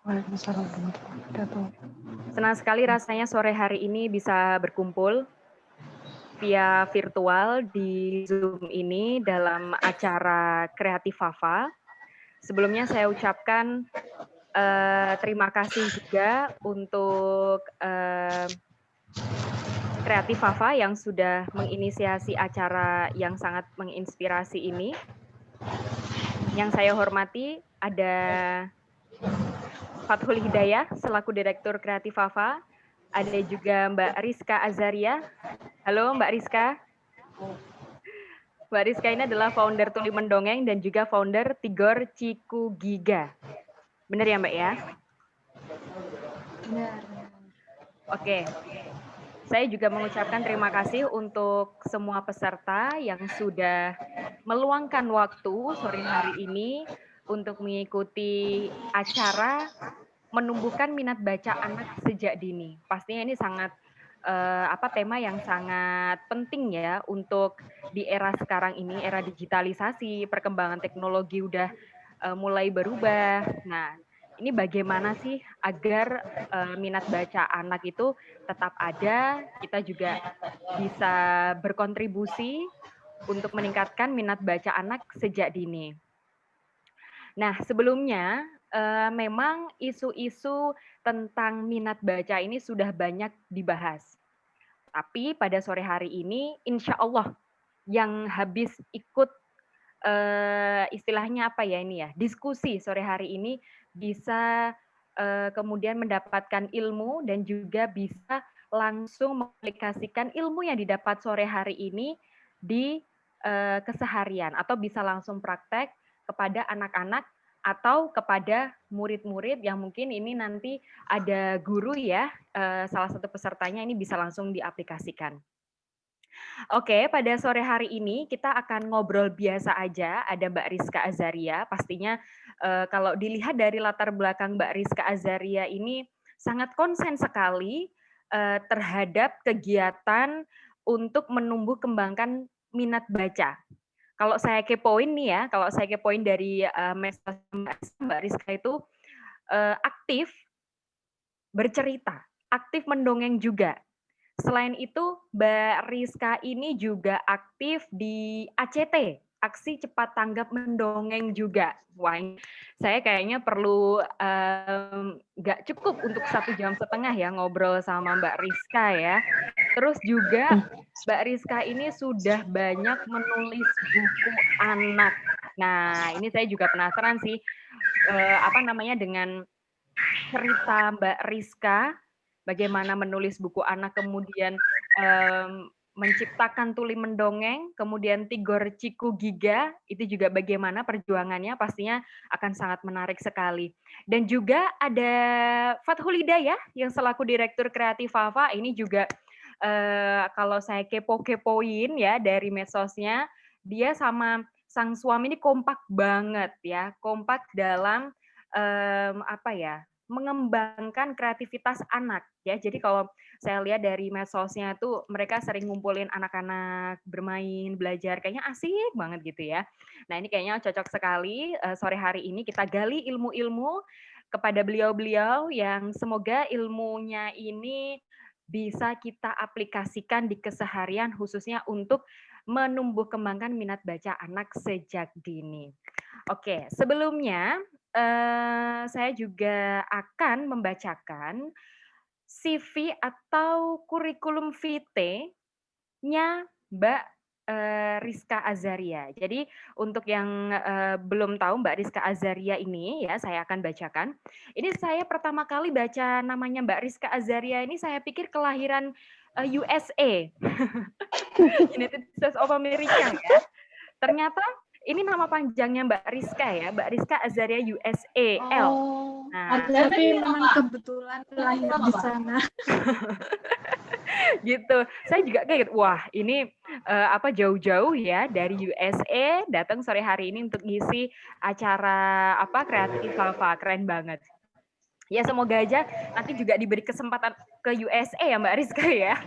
Waalaikumsalam warahmatullahi wabarakatuh. Senang sekali rasanya sore hari ini bisa berkumpul via virtual di Zoom ini dalam acara Kreatif Fafa. Sebelumnya saya ucapkan terima kasih juga untuk Kreatif Fafa yang sudah menginisiasi acara yang sangat menginspirasi ini. Yang saya hormati ada Fathul Hidayah selaku Direktur Kreatif Fafa, ada juga Mbak Rizka Azaria. Halo Mbak Rizka. Mbak Rizka ini adalah founder Tuli Mendongeng dan juga founder Tigor Ciku Giga. Benar ya Mbak ya? Benar. Oke. Saya juga mengucapkan terima kasih untuk semua peserta yang sudah meluangkan waktu sore hari ini untuk mengikuti acara menumbuhkan minat baca anak sejak dini. Pastinya ini sangat tema yang sangat penting ya untuk di era sekarang ini, era digitalisasi, perkembangan teknologi udah mulai berubah. Nah, ini bagaimana sih agar minat baca anak itu tetap ada, kita juga bisa berkontribusi untuk meningkatkan minat baca anak sejak dini. Nah, sebelumnya memang isu-isu tentang minat baca ini sudah banyak dibahas. Tapi pada sore hari ini, insya Allah yang habis ikut istilahnya apa ya ini ya, diskusi sore hari ini bisa kemudian mendapatkan ilmu dan juga bisa langsung mengaplikasikan ilmu yang didapat sore hari ini di keseharian atau bisa langsung praktek kepada anak-anak atau kepada murid-murid yang mungkin ini nanti ada guru ya, salah satu pesertanya ini bisa langsung diaplikasikan. Oke, pada sore hari ini kita akan ngobrol biasa aja, ada Mbak Rizka Azaria, pastinya kalau dilihat dari latar belakang Mbak Rizka Azaria ini sangat konsen sekali terhadap kegiatan untuk menumbuh kembangkan minat baca. Kalau saya kepoin nih ya, kalau saya kepoin dari medsos Mbak Rizka itu aktif bercerita, aktif mendongeng juga. Selain itu, Mbak Rizka ini juga aktif di ACT, Aksi Cepat Tanggap Mendongeng juga. Wah, saya kayaknya perlu nggak cukup untuk 1,5 jam ya ngobrol sama Mbak Rizka ya. Terus juga Mbak Rizka ini sudah banyak menulis buku anak. Nah, ini saya juga penasaran sih, dengan cerita Mbak Rizka, bagaimana menulis buku anak, kemudian menciptakan Tuli Mendongeng, kemudian Tigor Ciku Giga, itu juga bagaimana perjuangannya, pastinya akan sangat menarik sekali. Dan juga ada Fathul Hidayah yang selaku Direktur Kreatif Fafa, ini juga kalau saya kepo-kepoin ya dari medsosnya, dia sama sang suami ini kompak banget ya, kompak dalam mengembangkan kreativitas anak ya. Jadi kalau saya lihat dari medsosnya itu mereka sering ngumpulin anak-anak bermain, belajar, kayaknya asik banget gitu ya. Nah, ini kayaknya cocok sekali sore hari ini kita gali ilmu-ilmu kepada beliau-beliau yang semoga ilmunya ini bisa kita aplikasikan di keseharian khususnya untuk menumbuh kembangkan minat baca anak sejak dini. Oke, sebelumnya saya juga akan membacakan CV atau kurikulum vitae-nya Mbak Rizka Azaria. Jadi untuk yang belum tahu Mbak Rizka Azaria ini ya, saya akan bacakan. Ini saya pertama kali baca namanya Mbak Rizka Azaria ini saya pikir kelahiran USA, United States of America ya. Ternyata ini nama panjangnya Mbak Rizka ya, Mbak Rizka Azaria USAL. Oh, Nah, tapi memang kebetulan lahir di sana. gitu. Saya juga kayak gitu, wah ini jauh-jauh ya dari USA datang sore hari ini untuk ngisi acara Kreatif Fafa, keren banget. Ya semoga aja nanti juga diberi kesempatan ke USA ya Mbak Rizka ya.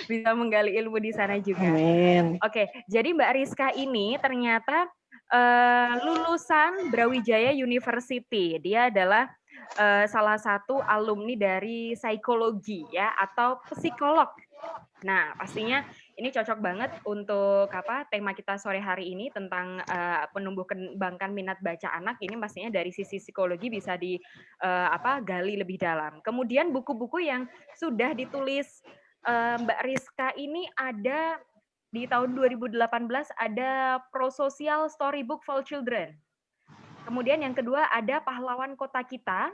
Bisa menggali ilmu di sana juga. Amin. Oke, jadi Mbak Rizka ini ternyata lulusan Brawijaya University. Dia adalah salah satu alumni dari psikologi ya atau psikolog. Nah, pastinya ini cocok banget untuk tema kita sore hari ini tentang penumbuh kembangkan minat baca anak. Ini pastinya dari sisi psikologi bisa gali lebih dalam. Kemudian buku-buku yang sudah ditulis Mbak Rizka ini ada di tahun 2018 ada Prosocial Storybook for Children. Kemudian yang kedua ada Pahlawan Kota Kita.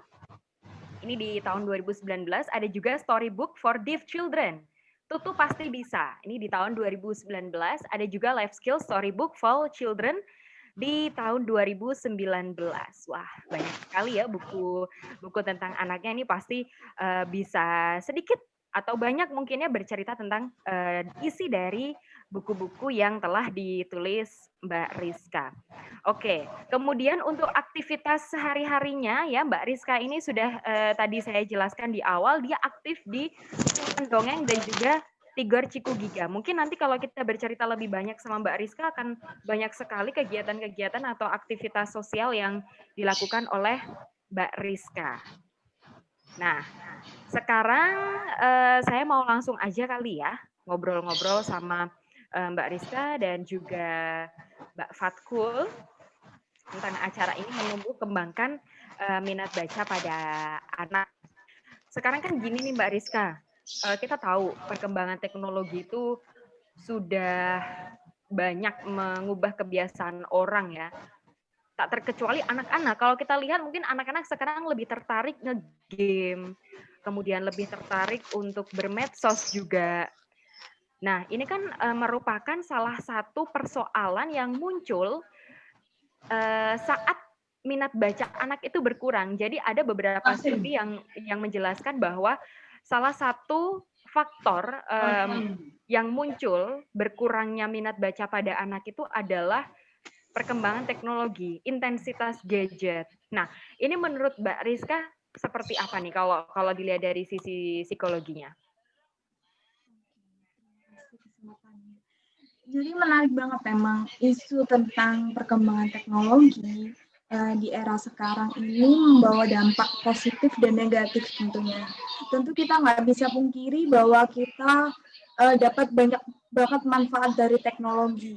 Ini di tahun 2019 ada juga Storybook for Deaf Children. Tutu Pasti Bisa. Ini di tahun 2019 ada juga Life Skills Storybook for Children di tahun 2019. Wah, banyak sekali ya buku tentang anaknya ini pasti bisa sedikit atau banyak mungkinnya bercerita tentang isi dari buku-buku yang telah ditulis Mbak Rizka. Oke, kemudian untuk aktivitas sehari-harinya ya Mbak Rizka ini sudah tadi saya jelaskan di awal dia aktif di Dongeng dan juga Tigor Cikugiga. Mungkin nanti kalau kita bercerita lebih banyak sama Mbak Rizka akan banyak sekali kegiatan-kegiatan atau aktivitas sosial yang dilakukan oleh Mbak Rizka. Nah, sekarang saya mau langsung aja kali ya ngobrol-ngobrol sama Mbak Rizka dan juga Mbak Fatkul tentang acara ini menumbuh kembangkan minat baca pada anak. Sekarang kan gini nih Mbak Rizka, kita tahu perkembangan teknologi itu sudah banyak mengubah kebiasaan orang ya. Tak terkecuali anak-anak. Kalau kita lihat mungkin anak-anak sekarang lebih tertarik nge-game, kemudian lebih tertarik untuk bermedsos juga. Nah, ini kan merupakan salah satu persoalan yang muncul saat minat baca anak itu berkurang. Jadi ada beberapa studi yang menjelaskan bahwa salah satu faktor yang muncul berkurangnya minat baca pada anak itu adalah perkembangan teknologi, intensitas gadget. Nah, ini menurut Mbak Rizka seperti apa nih kalau dilihat dari sisi psikologinya? Jadi menarik banget memang isu tentang perkembangan teknologi di era sekarang ini membawa dampak positif dan negatif tentunya. Tentu kita nggak bisa pungkiri bahwa kita dapat banyak banget manfaat dari teknologi.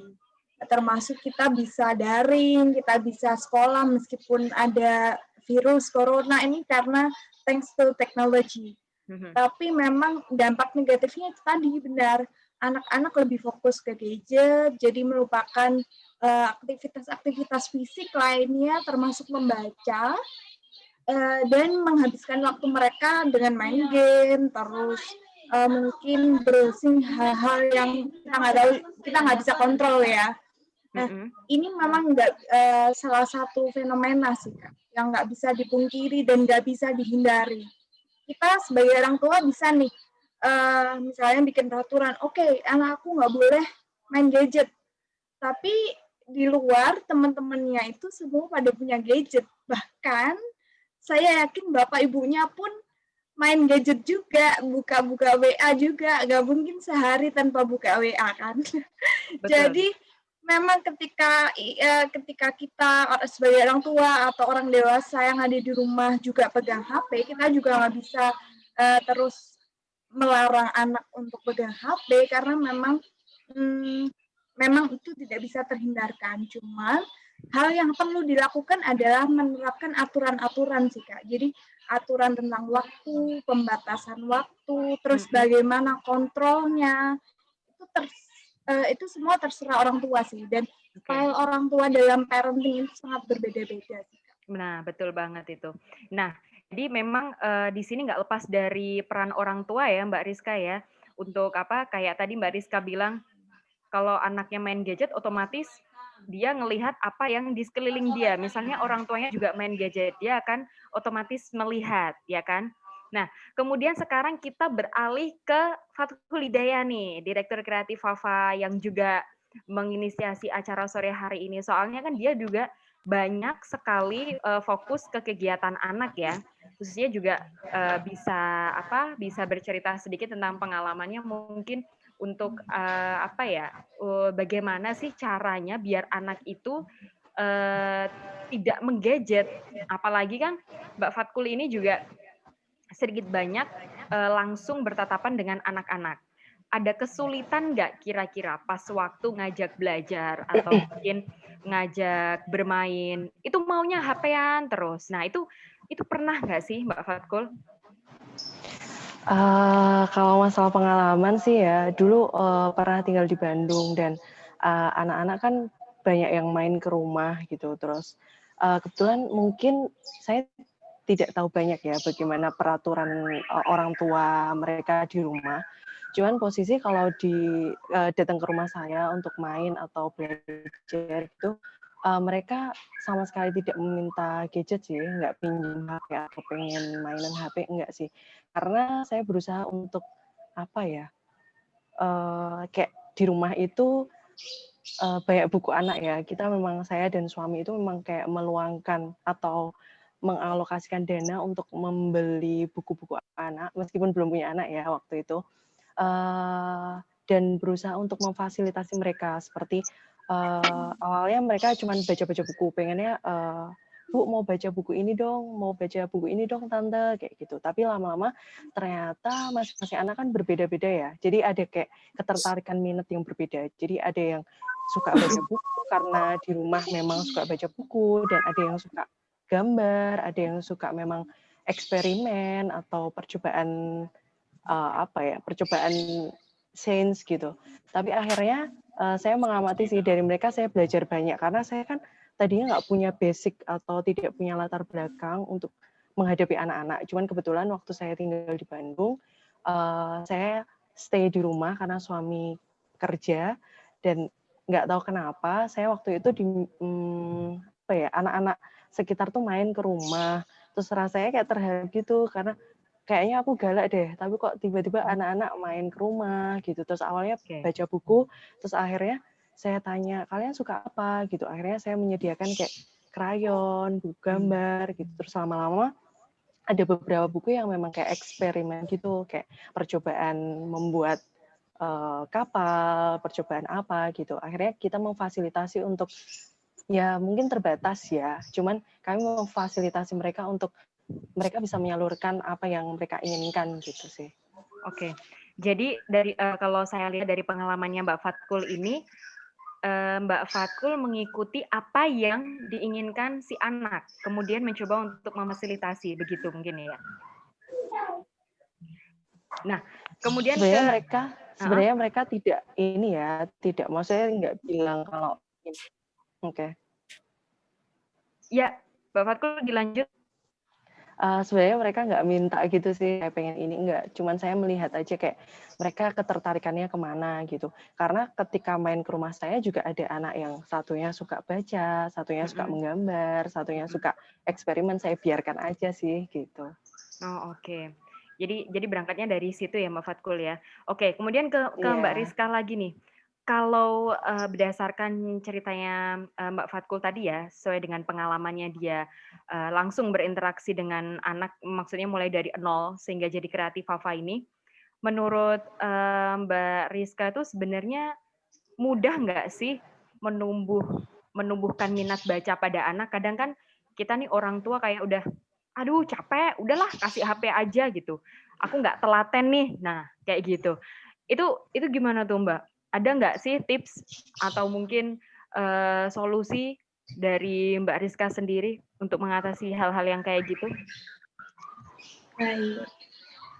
Termasuk kita bisa daring, kita bisa sekolah meskipun ada virus corona ini karena thanks to technology. Tapi memang dampak negatifnya itu tadi benar, anak-anak lebih fokus ke gadget, jadi melupakan aktivitas-aktivitas fisik lainnya termasuk membaca dan menghabiskan waktu mereka dengan main game, terus mungkin browsing hal-hal yang kita nggak tahu, kita nggak bisa kontrol ya. Nah, ini memang salah satu fenomena sih Kak, yang nggak bisa dipungkiri dan nggak bisa dihindari. Kita sebagai orang tua bisa nih, misalnya bikin peraturan, oke, anak aku nggak boleh main gadget. Tapi di luar teman-temannya itu semua pada punya gadget. Bahkan saya yakin bapak ibunya pun main gadget juga, buka-buka WA juga, nggak mungkin sehari tanpa buka WA kan. Jadi memang ketika kita sebagai orang tua atau orang dewasa yang ada di rumah juga pegang HP, kita juga nggak bisa terus melarang anak untuk pegang HP karena memang itu tidak bisa terhindarkan. Cuman hal yang perlu dilakukan adalah menerapkan aturan-aturan sih Kak. Jadi aturan tentang waktu, pembatasan waktu, terus bagaimana kontrolnya, itu semua terserah orang tua sih, dan style orang tua dalam parenting itu sangat berbeda-beda sih. Nah, betul banget itu. Nah, jadi memang di sini nggak lepas dari peran orang tua ya Mbak Rizka ya, untuk kayak tadi Mbak Rizka bilang, kalau anaknya main gadget otomatis dia ngelihat apa yang di sekeliling dia. Misalnya orang tuanya juga main gadget, dia akan otomatis melihat, ya kan? Nah, kemudian sekarang kita beralih ke Fathul Hidayah nih, Direktur Kreatif Fafa yang juga menginisiasi acara sore hari ini. Soalnya kan dia juga banyak sekali fokus ke kegiatan anak ya. Khususnya juga bisa bercerita sedikit tentang pengalamannya mungkin untuk bagaimana sih caranya biar anak itu eee, tidak menggadget. Apalagi kan Mbak Fatkul ini juga sedikit banyak, langsung bertatapan dengan anak-anak. Ada kesulitan nggak kira-kira pas waktu ngajak belajar atau mungkin ngajak bermain, itu maunya HP-an terus. Nah itu pernah nggak sih Mbak Fatkul? Kalau masalah pengalaman sih ya, dulu, pernah tinggal di Bandung dan, anak-anak kan banyak yang main ke rumah gitu. Terus, kebetulan mungkin saya tidak tahu banyak ya bagaimana peraturan, orang tua mereka di rumah. Cuman posisi kalau datang ke rumah saya untuk main atau belajar gitu, mereka sama sekali tidak meminta gadget sih, nggak pinjam HP atau pengen mainan HP, enggak sih. Karena saya berusaha untuk, apa ya, kayak di rumah itu, banyak buku anak ya, kita memang saya dan suami itu memang kayak meluangkan atau mengalokasikan dana untuk membeli buku-buku anak, meskipun belum punya anak ya waktu itu. Dan berusaha untuk memfasilitasi mereka seperti, awalnya mereka cuman baca-baca buku, pengennya, "Bu, mau baca buku ini dong, mau baca buku ini dong Tante," kayak gitu. Tapi lama-lama ternyata masing-masing anak kan berbeda-beda ya, jadi ada kayak ketertarikan minat yang berbeda. Jadi ada yang suka baca buku karena di rumah memang suka baca buku, dan ada yang suka gambar, ada yang suka memang eksperimen atau percobaan percobaan sains gitu. Tapi akhirnya saya mengamati sih dari mereka, saya belajar banyak karena saya kan tadinya nggak punya basic atau tidak punya latar belakang untuk menghadapi anak-anak. Cuman kebetulan waktu saya tinggal di Bandung, saya stay di rumah karena suami kerja, dan nggak tahu kenapa saya waktu itu anak-anak sekitar tuh main ke rumah, terus rasanya kayak terharu gitu karena kayaknya aku galak deh, tapi kok tiba-tiba anak-anak main ke rumah gitu. Terus awalnya Oke. baca buku, terus akhirnya saya tanya, "Kalian suka apa?" gitu. Akhirnya saya menyediakan kayak krayon, buku gambar gitu. Terus lama-lama ada beberapa buku yang memang kayak eksperimen gitu, kayak percobaan membuat kapal, percobaan apa gitu. Akhirnya kita memfasilitasi untuk, ya mungkin terbatas ya, cuman kami memfasilitasi mereka untuk mereka bisa menyalurkan apa yang mereka inginkan gitu sih. Oke. Jadi dari kalau saya lihat dari pengalamannya Mbak Fatkul ini, Mbak Fatkul mengikuti apa yang diinginkan si anak, kemudian mencoba untuk memfasilitasi, begitu mungkin ya? Nah, kemudian Sebenarnya ke mereka heeh, sebenarnya mereka tidak ini ya, tidak maksudnya nggak bilang kalau oke. ya Mbak Fatkul dilanjut. Sebenarnya mereka nggak minta gitu sih, saya pengen ini, enggak. Cuman saya melihat aja kayak mereka ketertarikannya kemana gitu. Karena ketika main ke rumah saya juga ada anak yang satunya suka baca, satunya suka Mhm, menggambar, satunya mhm. suka eksperimen, saya biarkan aja sih gitu. Oh, oke. Jadi berangkatnya dari situ ya Mbak Fatkul ya. Oke, kemudian ke Mbak Iya. Rizka lagi nih. Kalau, berdasarkan ceritanya, Mbak Fatkul tadi ya, sesuai dengan pengalamannya dia, langsung berinteraksi dengan anak, maksudnya mulai dari nol sehingga jadi kreatif Fafa ini, menurut, Mbak Rizka itu sebenarnya mudah nggak sih menumbuhkan minat baca pada anak? Kadang kan kita nih orang tua kayak udah, "Aduh capek, udahlah kasih HP aja," gitu. "Aku nggak telaten nih." Nah, kayak gitu. Itu gimana tuh, Mbak? Ada nggak sih tips atau mungkin, solusi dari Mbak Rizka sendiri untuk mengatasi hal-hal yang kayak gitu? Baik.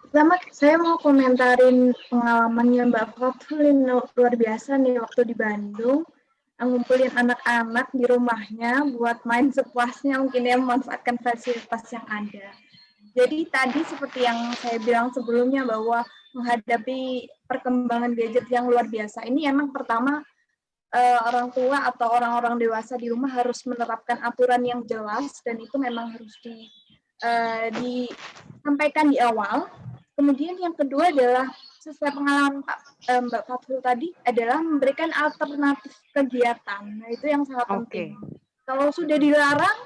Pertama, saya mau komentarin pengalamannya Mbak Fatul ini luar biasa nih waktu di Bandung, ngumpulin anak-anak di rumahnya buat main sepuasnya, mungkin ya memanfaatkan fasilitas yang ada. Jadi tadi seperti yang saya bilang sebelumnya bahwa menghadapi perkembangan gadget yang luar biasa ini emang pertama orang tua atau orang-orang dewasa di rumah harus menerapkan aturan yang jelas dan itu memang harus disampaikan di awal. Kemudian yang kedua adalah sesuai pengalaman Mbak Fatul tadi adalah memberikan alternatif kegiatan. Nah itu yang sangat penting. Oke. Kalau sudah dilarang,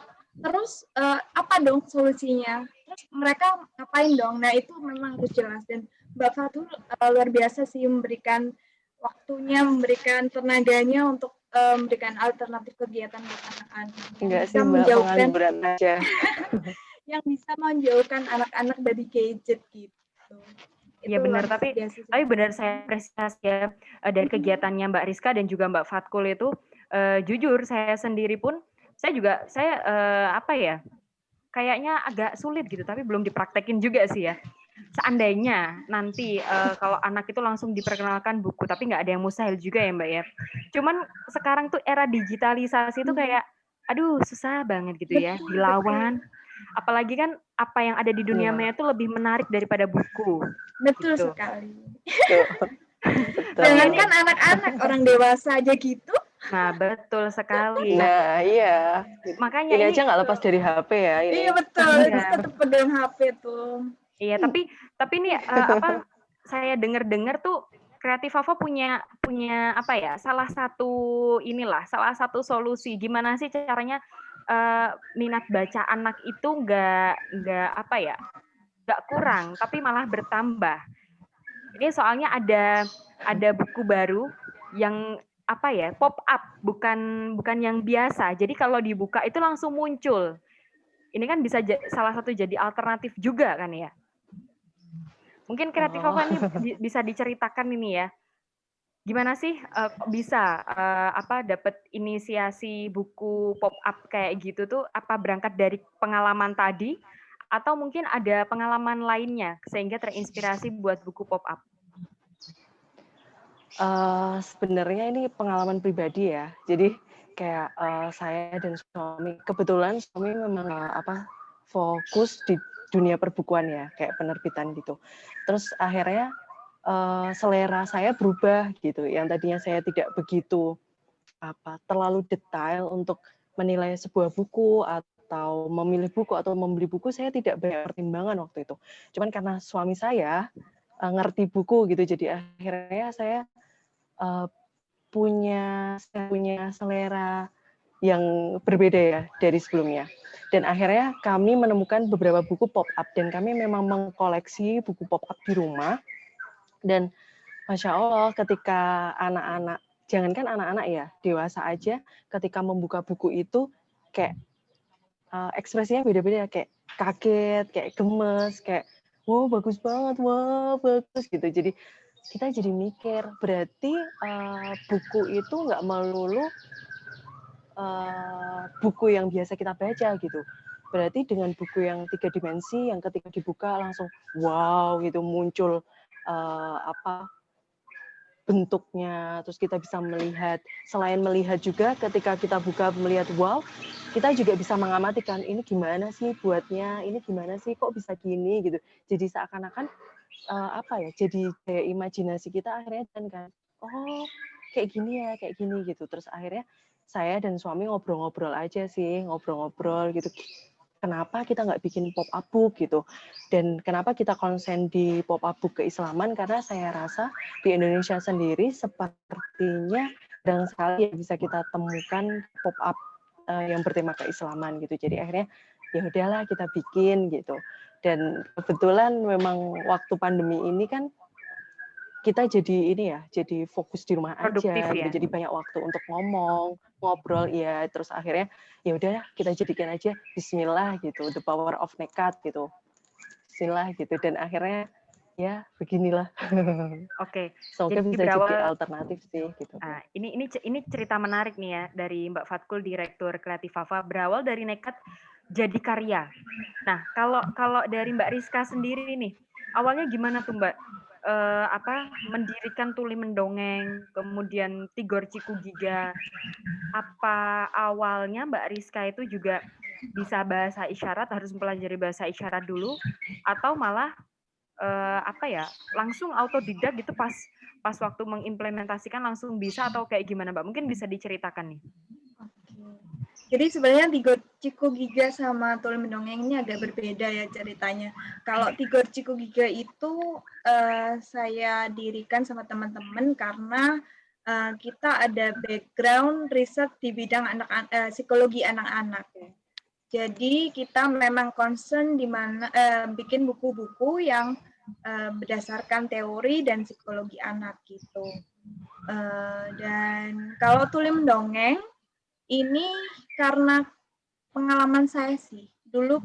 terus apa dong solusinya? Terus mereka ngapain dong? Nah itu memang harus jelas dan Mbak Fatul luar biasa sih memberikan waktunya, memberikan tenaganya untuk memberikan alternatif kegiatan buat anak-anak yang Enggak bisa sih Mbak, menjauhkan pengangguran aja. anak-anak dari gadget gitu. Iya Itu luar benar, tapi biasa sih. benar saya apresiasi ya dari kegiatannya Mbak Rizka dan juga Mbak Fatkul itu jujur saya sendiri pun saya apa ya kayaknya agak sulit gitu tapi belum dipraktekin juga sih ya. Seandainya nanti kalau anak itu langsung diperkenalkan buku tapi nggak ada yang mustahil juga ya Mbak ya. Cuman sekarang tuh era digitalisasi itu kayak aduh susah banget gitu ya dilawan. Apalagi kan apa yang ada di dunia Iya, maya itu lebih menarik daripada buku. Betul Gitu. sekali. betul. Betul. Jangankan anak-anak, orang dewasa aja gitu. Nah, betul sekali. Nah, iya. Makanya Ini ini aja nggak lepas dari HP ya ini. Iya betul, itu Iya. tetap pegang HP tuh. Iya, tapi ini apa saya dengar-dengar tuh Kreatif Fafa punya apa ya? Salah satu solusi gimana sih caranya minat baca anak itu nggak apa ya? Nggak kurang, tapi malah bertambah. Ini soalnya ada buku baru yang apa ya? Pop up, bukan yang biasa. Jadi kalau dibuka itu langsung muncul. Ini kan bisa salah satu jadi alternatif juga kan ya? Mungkin Kreatif Oh. Fafa ini bisa diceritakan ini ya. Gimana sih kok bisa dapat inisiasi buku pop up kayak gitu tuh apa berangkat dari pengalaman tadi atau mungkin ada pengalaman lainnya sehingga terinspirasi buat buku pop up? Sebenarnya ini pengalaman pribadi ya. Jadi kayak saya dan suami, kebetulan suami memang fokus di dunia perbukuan ya, kayak penerbitan gitu. Terus akhirnya selera saya berubah gitu. Yang tadinya saya tidak begitu terlalu detail untuk menilai sebuah buku atau memilih buku atau membeli buku, saya tidak banyak pertimbangan waktu itu. Cuman karena suami saya ngerti buku gitu, jadi akhirnya saya punya selera yang berbeda ya dari sebelumnya. Dan akhirnya kami menemukan beberapa buku pop up dan kami memang mengkoleksi buku pop up di rumah. Dan Masya Allah ketika anak-anak, jangankan anak-anak ya, dewasa aja ketika membuka buku itu kayak ekspresinya beda-beda, kayak kaget, kayak gemes, kayak wow bagus banget, wah bagus gitu. Jadi kita jadi mikir, berarti buku itu nggak melulu buku yang biasa kita baca gitu. Berarti dengan buku yang 3 dimensi, yang ketika dibuka langsung wow gitu muncul bentuknya, terus kita bisa melihat, selain melihat juga ketika kita buka melihat wow, kita juga bisa mengamati kan ini gimana sih buatnya, ini gimana sih kok bisa gini gitu. Jadi seakan-akan jadi kayak imajinasi kita akhirnya kan oh kayak gini gitu. Terus akhirnya saya dan suami ngobrol-ngobrol aja sih, ngobrol-ngobrol gitu. Kenapa kita nggak bikin pop up book gitu, dan kenapa kita konsen di pop up book keislaman, karena saya rasa di Indonesia sendiri sepertinya jarang sekali bisa kita temukan pop up yang bertema keislaman gitu. Jadi akhirnya ya udahlah kita bikin gitu. Dan kebetulan memang waktu pandemi ini kan kita jadi fokus di rumah Produktif aja, ya? gitu. Jadi banyak waktu untuk ngobrol ya, terus akhirnya ya udah kita jadikan aja Bismillah gitu, the power of nekat gitu, Bismillah gitu, dan akhirnya ya beginilah. Oke. Semoga Jadi bisa berawal jadi alternatif sih gitu. ini cerita menarik nih ya dari Mbak Fatkul, Direktur Kreatif Fafa, berawal dari nekat jadi karya. Nah, kalau dari Mbak Rizka sendiri nih, awalnya gimana tuh Mbak? Mendirikan Tuli Mendongeng, kemudian Tigor Ciku Giga. Apa awalnya Mbak Rizka itu juga bisa bahasa isyarat, harus mempelajari bahasa isyarat dulu, atau malah langsung autodidak gitu pas waktu mengimplementasikan langsung bisa, atau kayak gimana Mbak? Mungkin bisa diceritakan nih. Jadi sebenarnya Tigor Ciku Giga sama Tuli Mendongeng ini agak berbeda ya ceritanya. Kalau Tigor Ciku Giga itu saya dirikan sama teman-teman karena kita ada background riset di bidang psikologi anak-anak. Jadi kita memang concern di mana bikin buku-buku yang berdasarkan teori dan psikologi anak gitu. Dan kalau tuli mendongeng ini karena pengalaman saya sih. Dulu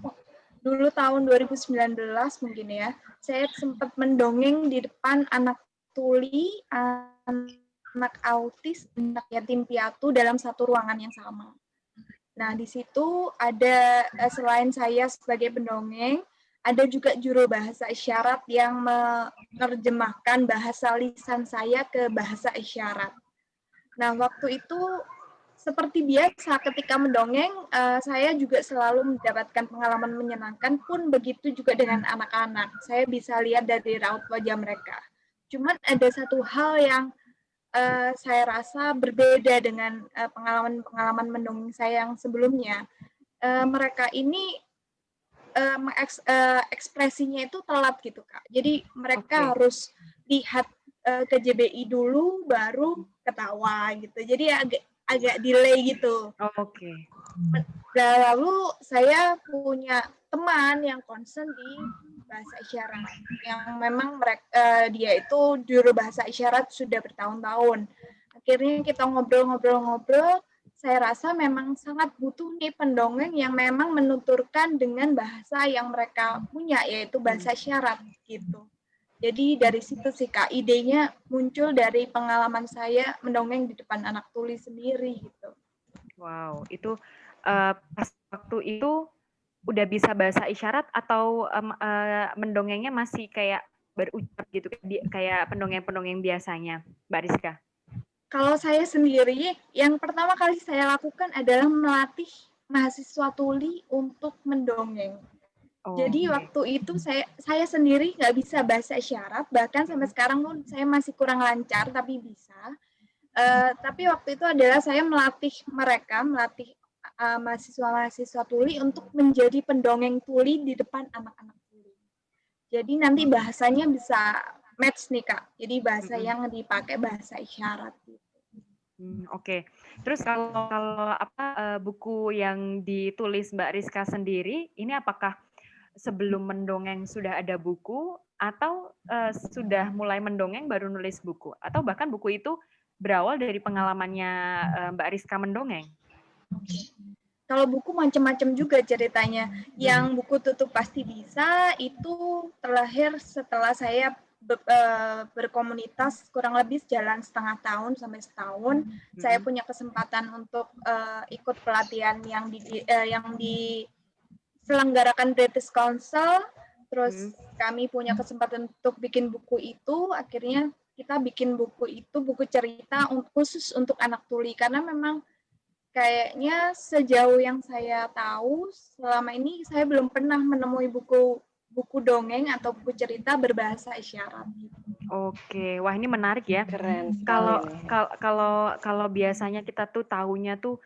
tahun 2019 mungkin ya, saya sempat mendongeng di depan anak tuli, anak autis, anak yatim piatu dalam satu ruangan yang sama. Nah, di situ ada selain saya sebagai pendongeng, ada juga juru bahasa isyarat yang menerjemahkan bahasa lisan saya ke bahasa isyarat. Nah, waktu itu seperti biasa ketika mendongeng, saya juga selalu mendapatkan pengalaman menyenangkan, pun begitu juga dengan anak-anak. Saya bisa lihat dari raut wajah mereka. Cuman ada satu hal yang saya rasa berbeda dengan pengalaman-pengalaman mendongeng saya yang sebelumnya. Mereka ini ekspresinya itu telat gitu, Kak. Jadi mereka harus lihat KJBI dulu, baru ketawa gitu. Jadi agak delay gitu. Lalu saya punya teman yang concern di bahasa isyarat, yang memang dia itu juru bahasa isyarat sudah bertahun-tahun. Akhirnya kita ngobrol-ngobrol, saya rasa memang sangat butuh nih pendongeng yang memang menuturkan dengan bahasa yang mereka punya, yaitu bahasa isyarat gitu. Jadi dari situ sih Kak, idenya muncul dari pengalaman saya mendongeng di depan anak tuli sendiri gitu. Wow, itu pas waktu itu udah bisa bahasa isyarat atau mendongengnya masih kayak berucap gitu, kayak pendongeng-pendongeng biasanya, Mbak Rizka? Kalau saya sendiri, yang pertama kali saya lakukan adalah melatih mahasiswa tuli untuk mendongeng. Jadi waktu itu saya sendiri nggak bisa bahasa isyarat, bahkan sampai sekarang pun saya masih kurang lancar, tapi bisa. Tapi waktu itu adalah saya melatih mahasiswa-mahasiswa tuli untuk menjadi pendongeng tuli di depan anak-anak tuli. Jadi nanti bahasanya bisa match nih Kak. Jadi bahasa yang dipakai bahasa isyarat. Oke. Terus kalau buku yang ditulis Mbak Rizka sendiri, ini apakah sebelum mendongeng sudah ada buku atau sudah mulai mendongeng baru nulis buku? Atau bahkan buku itu berawal dari pengalamannya Mbak Rizka mendongeng? Kalau buku macam-macam juga ceritanya. Yang buku Tutup Pasti Bisa itu terlahir setelah saya berkomunitas kurang lebih jalan setengah tahun sampai setahun. Saya punya kesempatan untuk ikut pelatihan yang diselenggarakan British Council. Terus kami punya kesempatan untuk bikin buku itu. Akhirnya kita bikin buku itu, buku cerita khusus untuk anak tuli. Karena memang kayaknya sejauh yang saya tahu, selama ini saya belum pernah menemui buku dongeng atau buku cerita berbahasa isyarat. Oke, wah ini menarik ya. Keren. Kalau biasanya kita tuh tahunya tuh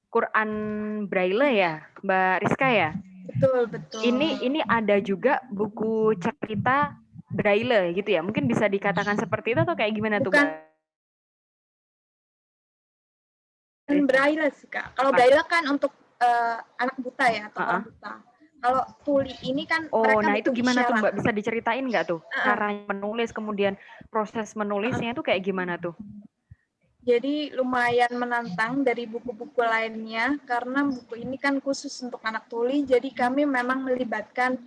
Quran Braille ya, Mbak Rizka ya? Betul. Ini ada juga buku cerita Braille gitu ya? Mungkin bisa dikatakan seperti itu atau kayak gimana tuh, Mbak? Bukan Braille sih, Kak. Kalau Braille kan untuk anak buta ya, atau orang buta. Kalau tuli ini kan mereka nah itu gimana isyarat. tuh Mbak? Bisa diceritain nggak tuh? Cara menulis, kemudian proses menulisnya tuh kayak gimana tuh? Jadi lumayan menantang dari buku-buku lainnya, karena buku ini kan khusus untuk anak tuli, jadi kami memang melibatkan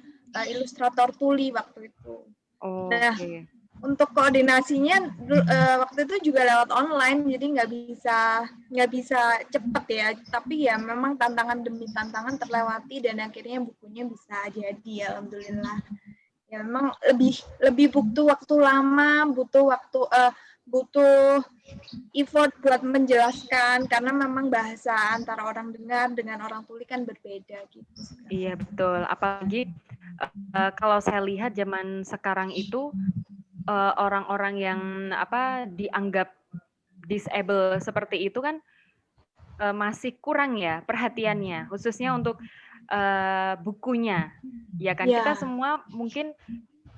ilustrator tuli waktu itu. Nah, untuk koordinasinya waktu itu juga lewat online, jadi nggak bisa cepet ya. Tapi ya memang tantangan demi tantangan terlewati dan akhirnya bukunya bisa jadi, alhamdulillah. Ya memang lebih butuh waktu lama, butuh effort buat menjelaskan karena memang bahasa antara orang dengar dengan orang tuli kan berbeda gitu. Iya betul. Apalagi kalau saya lihat zaman sekarang itu orang-orang yang dianggap disable seperti itu kan masih kurang ya perhatiannya, khususnya untuk bukunya. Ya kan, kita semua mungkin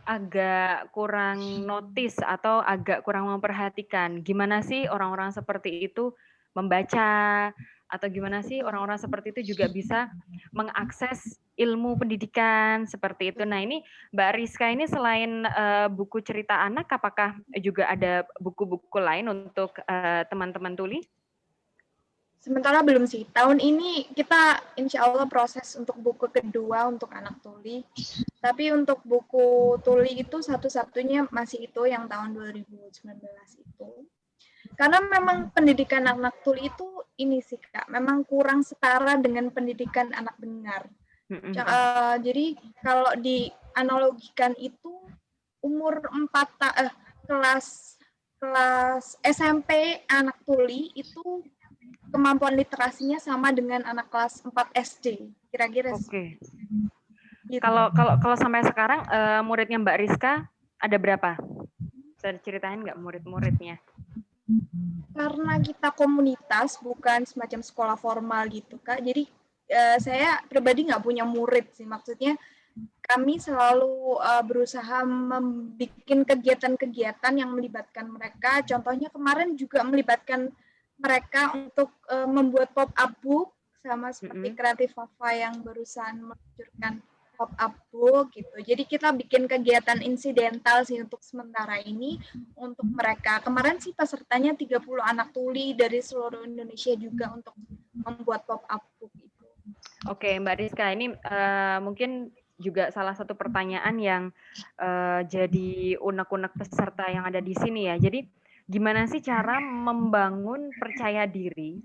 agak kurang notice atau agak kurang memperhatikan gimana sih orang-orang seperti itu membaca, atau gimana sih orang-orang seperti itu juga bisa mengakses ilmu pendidikan seperti itu. Nah ini Mbak Rizka ini selain buku cerita anak, apakah juga ada buku-buku lain untuk teman-teman tuli? Sementara belum sih. Tahun ini kita insya Allah proses untuk buku kedua untuk anak tuli. Tapi untuk buku tuli itu satu-satunya masih itu yang tahun 2019 itu. Karena memang pendidikan anak tuli itu ini sih Kak, memang kurang setara dengan pendidikan anak dengar. Jadi kalau dianalogikan itu umur kelas SMP anak tuli itu kemampuan literasinya sama dengan anak kelas 4 SD, kira-kira. Oke. Gitu. Kalau sampai sekarang muridnya Mbak Rizka ada berapa? Bisa diceritain nggak murid-muridnya? Karena kita komunitas, bukan semacam sekolah formal gitu Kak, jadi saya pribadi nggak punya murid sih, maksudnya kami selalu berusaha membuat kegiatan-kegiatan yang melibatkan mereka. Contohnya kemarin juga melibatkan mereka untuk membuat pop-up book, sama seperti Kreatif Fafa yang barusan meluncurkan pop-up book gitu. Jadi kita bikin kegiatan insidental sih untuk sementara ini untuk mereka. Kemarin sih pesertanya 30 anak tuli dari seluruh Indonesia juga untuk membuat pop-up book itu. Oke, Mbak Rizka, ini mungkin juga salah satu pertanyaan yang jadi unek-unek peserta yang ada di sini ya. Jadi gimana sih cara membangun percaya diri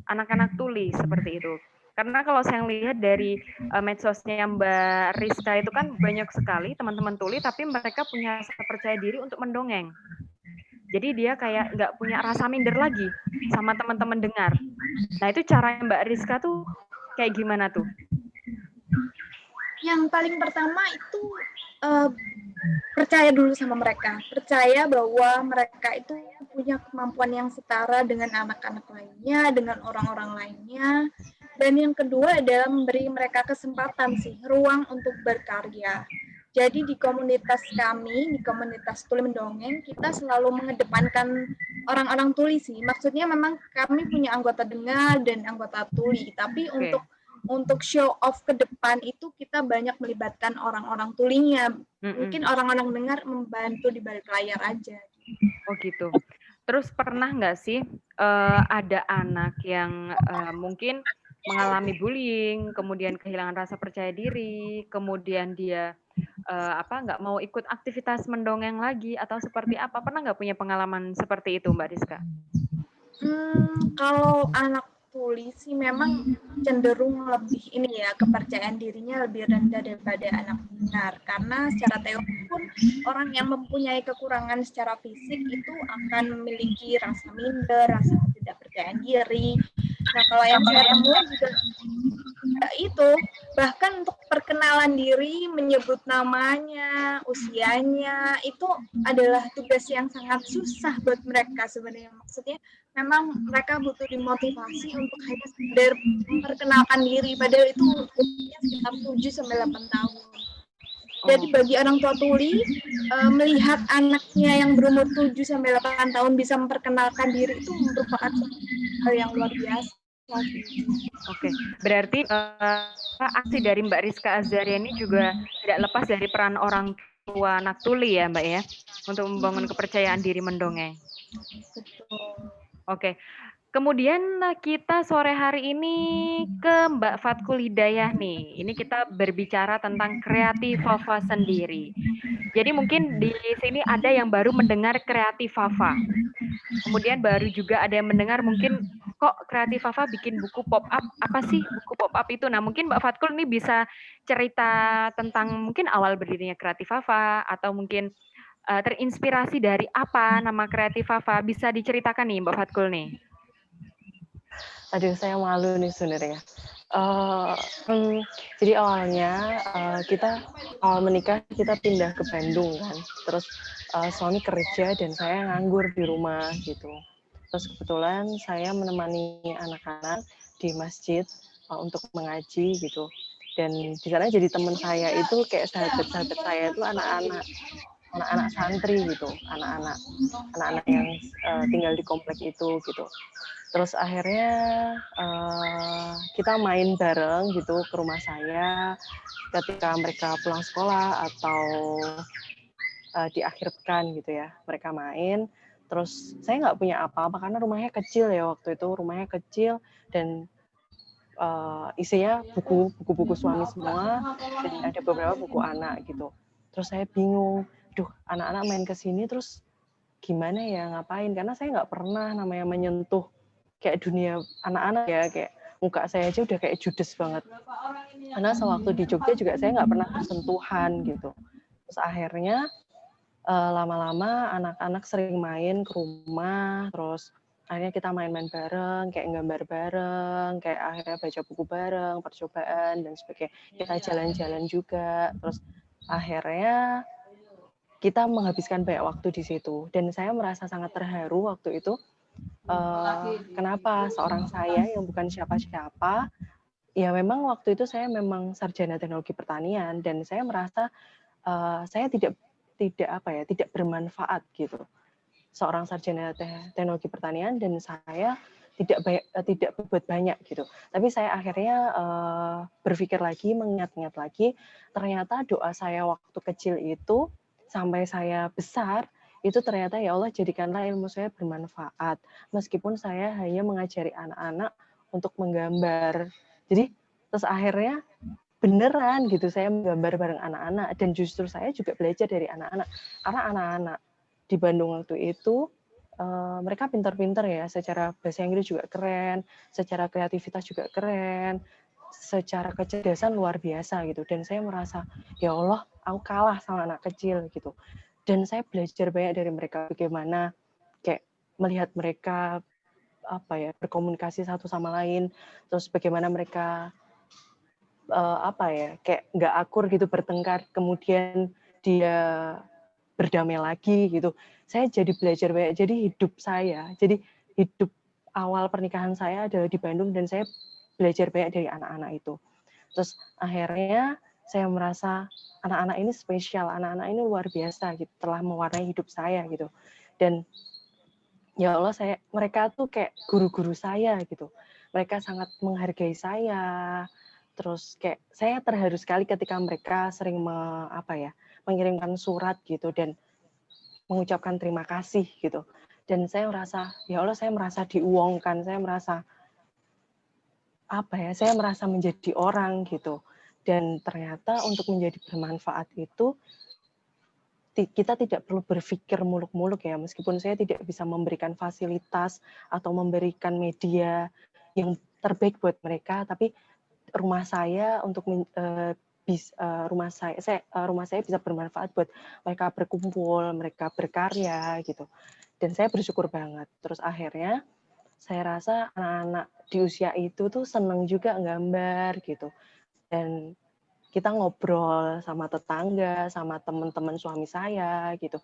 anak-anak tuli seperti itu? Karena kalau saya lihat dari medsosnya Mbak Rizka itu kan banyak sekali teman-teman tuli, tapi mereka punya rasa percaya diri untuk mendongeng. Jadi dia kayak nggak punya rasa minder lagi sama teman-teman dengar. Nah itu cara Mbak Rizka tuh kayak gimana tuh? Yang paling pertama itu percaya dulu sama mereka. Percaya bahwa mereka itu punya kemampuan yang setara dengan anak-anak lainnya, dengan orang-orang lainnya. Dan yang kedua adalah memberi mereka kesempatan sih, ruang untuk berkarya. Jadi di komunitas kami, di komunitas Tuli Mendongeng, kita selalu mengedepankan orang-orang tuli sih. Maksudnya memang kami punya anggota dengar dan anggota tuli, tapi untuk show off ke depan itu kita banyak melibatkan orang-orang tulinya. Mungkin orang-orang dengar membantu di balik layar aja. Oh gitu. Terus pernah nggak sih ada anak yang mungkin mengalami bullying, kemudian kehilangan rasa percaya diri, kemudian dia nggak mau ikut aktivitas mendongeng lagi atau seperti apa? Pernah nggak punya pengalaman seperti itu, Mbak Rizka? Kalau anak tuli sih memang cenderung lebih ini ya, kepercayaan dirinya lebih rendah daripada anak dengar, karena secara teori pun orang yang mempunyai kekurangan secara fisik itu akan memiliki rasa minder, rasa tidak percaya diri. Nah kalau yang saya temui juga itu, bahkan untuk perkenalan diri, menyebut namanya, usianya, itu adalah tugas yang sangat susah buat mereka sebenarnya. Maksudnya memang mereka butuh dimotivasi untuk hanya sekedar memperkenalkan diri, padahal itu usianya sekitar 7-8 tahun. Jadi bagi orang tua tuli, melihat anaknya yang berumur 7-8 tahun bisa memperkenalkan diri itu merupakan hal yang luar biasa. Oke, berarti aksi dari Mbak Rizka Azaria ini juga tidak lepas dari peran orang tua anak tuli ya Mbak ya, untuk membangun kepercayaan diri mendongeng. Betul. Oke, kemudian kita sore hari ini ke Mbak Fatkul Hidayah nih. Ini kita berbicara tentang Kreatif Fafa sendiri. Jadi mungkin di sini ada yang baru mendengar Kreatif Fafa. Kemudian baru juga ada yang mendengar mungkin kok Kreatif Fafa bikin buku pop-up, apa sih buku pop-up itu? Nah mungkin Mbak Fatkul ini bisa cerita tentang mungkin awal berdirinya Kreatif Fafa, atau mungkin terinspirasi dari apa nama Kreatif Fafa, bisa diceritakan nih Mbak Fatkul nih. Aduh, saya malu nih sebenarnya. Jadi awalnya kita awal menikah kita pindah ke Bandung kan, terus suami kerja dan saya nganggur di rumah gitu. Terus kebetulan saya menemani anak-anak di masjid untuk mengaji gitu. Dan di sana jadi teman saya itu kayak sahabat-sahabat saya itu anak-anak santri gitu, anak-anak yang tinggal di komplek itu gitu. Terus akhirnya kita main bareng gitu ke rumah saya ketika mereka pulang sekolah atau di akhir pekan gitu ya, mereka main. Terus saya nggak punya apa-apa karena rumahnya kecil ya waktu itu, rumahnya kecil dan isinya buku-buku suami semua dan ada beberapa buku anak gitu. Terus saya bingung, duh anak-anak main ke sini terus gimana ya ngapain? Karena saya nggak pernah namanya menyentuh kayak dunia anak-anak ya, kayak muka saya aja udah kayak judes banget. Karena sewaktu di Jogja juga saya nggak pernah bersentuhan gitu. Terus akhirnya lama-lama anak-anak sering main ke rumah, terus akhirnya kita main-main bareng, kayak gambar bareng, kayak akhirnya baca buku bareng, percobaan dan sebagainya. Kita jalan-jalan juga, terus akhirnya kita menghabiskan banyak waktu di situ. Dan saya merasa sangat terharu waktu itu. Kenapa seorang saya yang bukan siapa-siapa, ya memang waktu itu saya memang sarjana teknologi pertanian dan saya merasa saya tidak bermanfaat gitu. Seorang sarjana teknologi pertanian dan saya tidak berbuat banyak gitu. Tapi saya akhirnya berpikir lagi, mengingat-ingat lagi, ternyata doa saya waktu kecil itu sampai saya besar itu ternyata ya Allah jadikanlah ilmu saya bermanfaat. Meskipun saya hanya mengajari anak-anak untuk menggambar. Jadi terus akhirnya beneran gitu saya menggambar bareng anak-anak dan justru saya juga belajar dari anak-anak karena anak-anak di Bandung waktu itu mereka pintar-pintar ya, secara bahasa Inggris juga keren, secara kreativitas juga keren, secara kecerdasan luar biasa gitu. Dan saya merasa ya Allah aku kalah sama anak kecil gitu. Dan saya belajar banyak dari mereka bagaimana kayak melihat mereka berkomunikasi satu sama lain, terus bagaimana mereka kayak nggak akur gitu bertengkar, kemudian dia berdamai lagi gitu. Saya jadi belajar banyak. Jadi hidup awal pernikahan saya adalah di Bandung dan saya belajar banyak dari anak-anak itu. Terus akhirnya saya merasa anak-anak ini spesial, anak-anak ini luar biasa gitu, telah mewarnai hidup saya gitu. Dan ya Allah mereka tuh kayak guru-guru saya gitu. Mereka sangat menghargai saya. Terus kayak saya terharu sekali ketika mereka sering mengirimkan surat gitu dan mengucapkan terima kasih gitu. Dan saya merasa ya Allah saya merasa diuangkan, saya merasa menjadi orang gitu. Dan ternyata untuk menjadi bermanfaat itu kita tidak perlu berpikir muluk-muluk ya, meskipun saya tidak bisa memberikan fasilitas atau memberikan media yang terbaik buat mereka, tapi rumah saya rumah saya bisa bermanfaat buat mereka berkumpul, mereka berkarya gitu. Dan saya bersyukur banget. Terus akhirnya saya rasa anak-anak di usia itu tuh senang juga gambar gitu. Dan kita ngobrol sama tetangga, sama teman-teman suami saya gitu.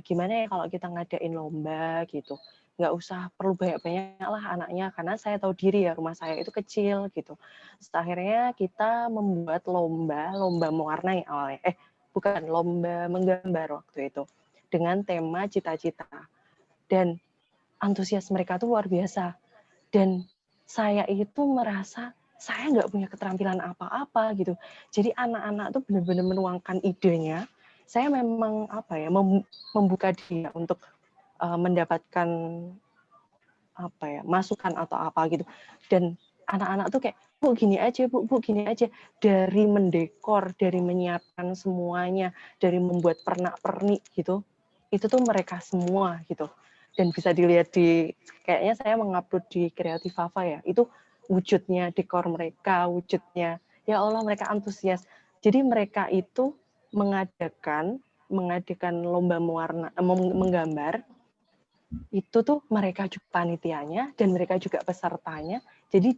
Gimana ya kalau kita ngadain lomba gitu. Nggak usah perlu banyak-banyak lah anaknya, karena saya tahu diri ya rumah saya itu kecil gitu. Terus akhirnya kita membuat lomba mewarnai awalnya. Bukan, lomba menggambar waktu itu. Dengan tema cita-cita. Dan antusias mereka tuh luar biasa. Dan saya itu merasa saya nggak punya keterampilan apa-apa gitu. Jadi anak-anak tuh benar-benar menuangkan idenya. Saya memang membuka dia untuk mendapatkan masukan atau apa gitu. Dan anak-anak tuh kayak Bu gini aja, Bu gini aja. Dari mendekor, dari menyiapkan semuanya, dari membuat pernak-pernik gitu. Itu tuh mereka semua gitu. Dan bisa dilihat kayaknya saya mengupload di Creativava ya. Itu wujudnya dekor mereka, wujudnya ya Allah mereka antusias. Jadi mereka itu mengadakan lomba menggambar itu tuh mereka juga panitianya dan mereka juga pesertanya. Jadi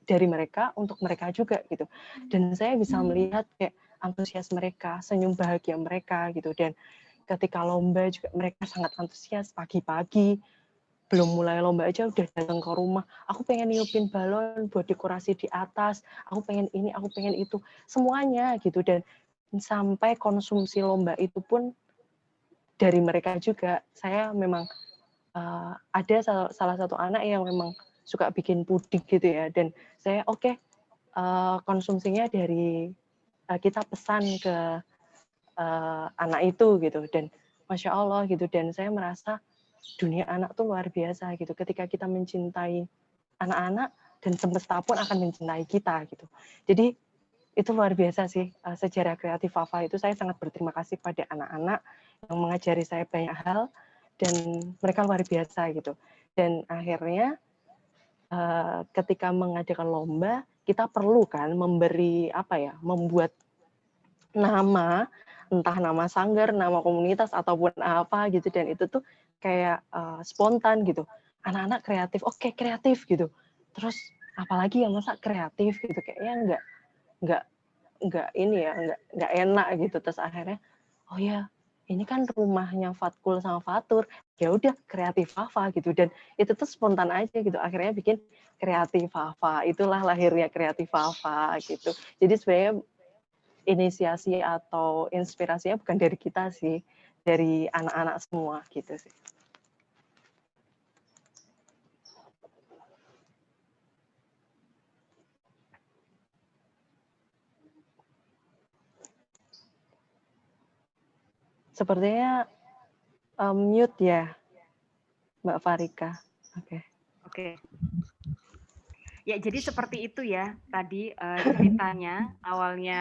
dari mereka untuk mereka juga gitu. Dan saya bisa melihat kayak antusias mereka, senyum bahagia mereka gitu. Dan ketika lomba juga mereka sangat antusias pagi-pagi. Belum mulai lomba aja udah datang ke rumah. Aku pengen niupin balon buat dekorasi di atas. Aku pengen ini, aku pengen itu. Semuanya gitu. Dan sampai konsumsi lomba itu pun dari mereka juga. Saya memang ada salah satu anak yang memang suka bikin puding gitu ya, dan saya konsumsinya dari kita pesan ke anak itu gitu, dan Masya Allah gitu, dan saya merasa dunia anak tuh luar biasa gitu, ketika kita mencintai anak-anak dan semesta pun akan mencintai kita gitu. Jadi itu luar biasa sih, sejarah kreatif Fafa itu saya sangat berterima kasih pada anak-anak yang mengajari saya banyak hal, dan mereka luar biasa gitu. Dan akhirnya ketika mengadakan lomba, kita perlu kan membuat nama, entah nama sanggar, nama komunitas, ataupun apa gitu, dan itu tuh kayak spontan gitu. Anak-anak kreatif, oke kreatif gitu. Terus apalagi ya, masa kreatif gitu, kayaknya nggak enak gitu. Terus akhirnya, oh ya ini kan rumahnya Fatkul sama Fatur, ya udah kreatif Fafa gitu, dan itu tuh spontan aja gitu. Akhirnya bikin kreatif Fafa, itulah lahirnya kreatif Fafa gitu. Jadi sebenarnya inisiasi atau inspirasinya bukan dari kita sih, dari anak-anak semua gitu sih. Sepertinya mute ya, Mbak Farika. Oke. Oke. Ya, jadi seperti itu ya tadi ceritanya awalnya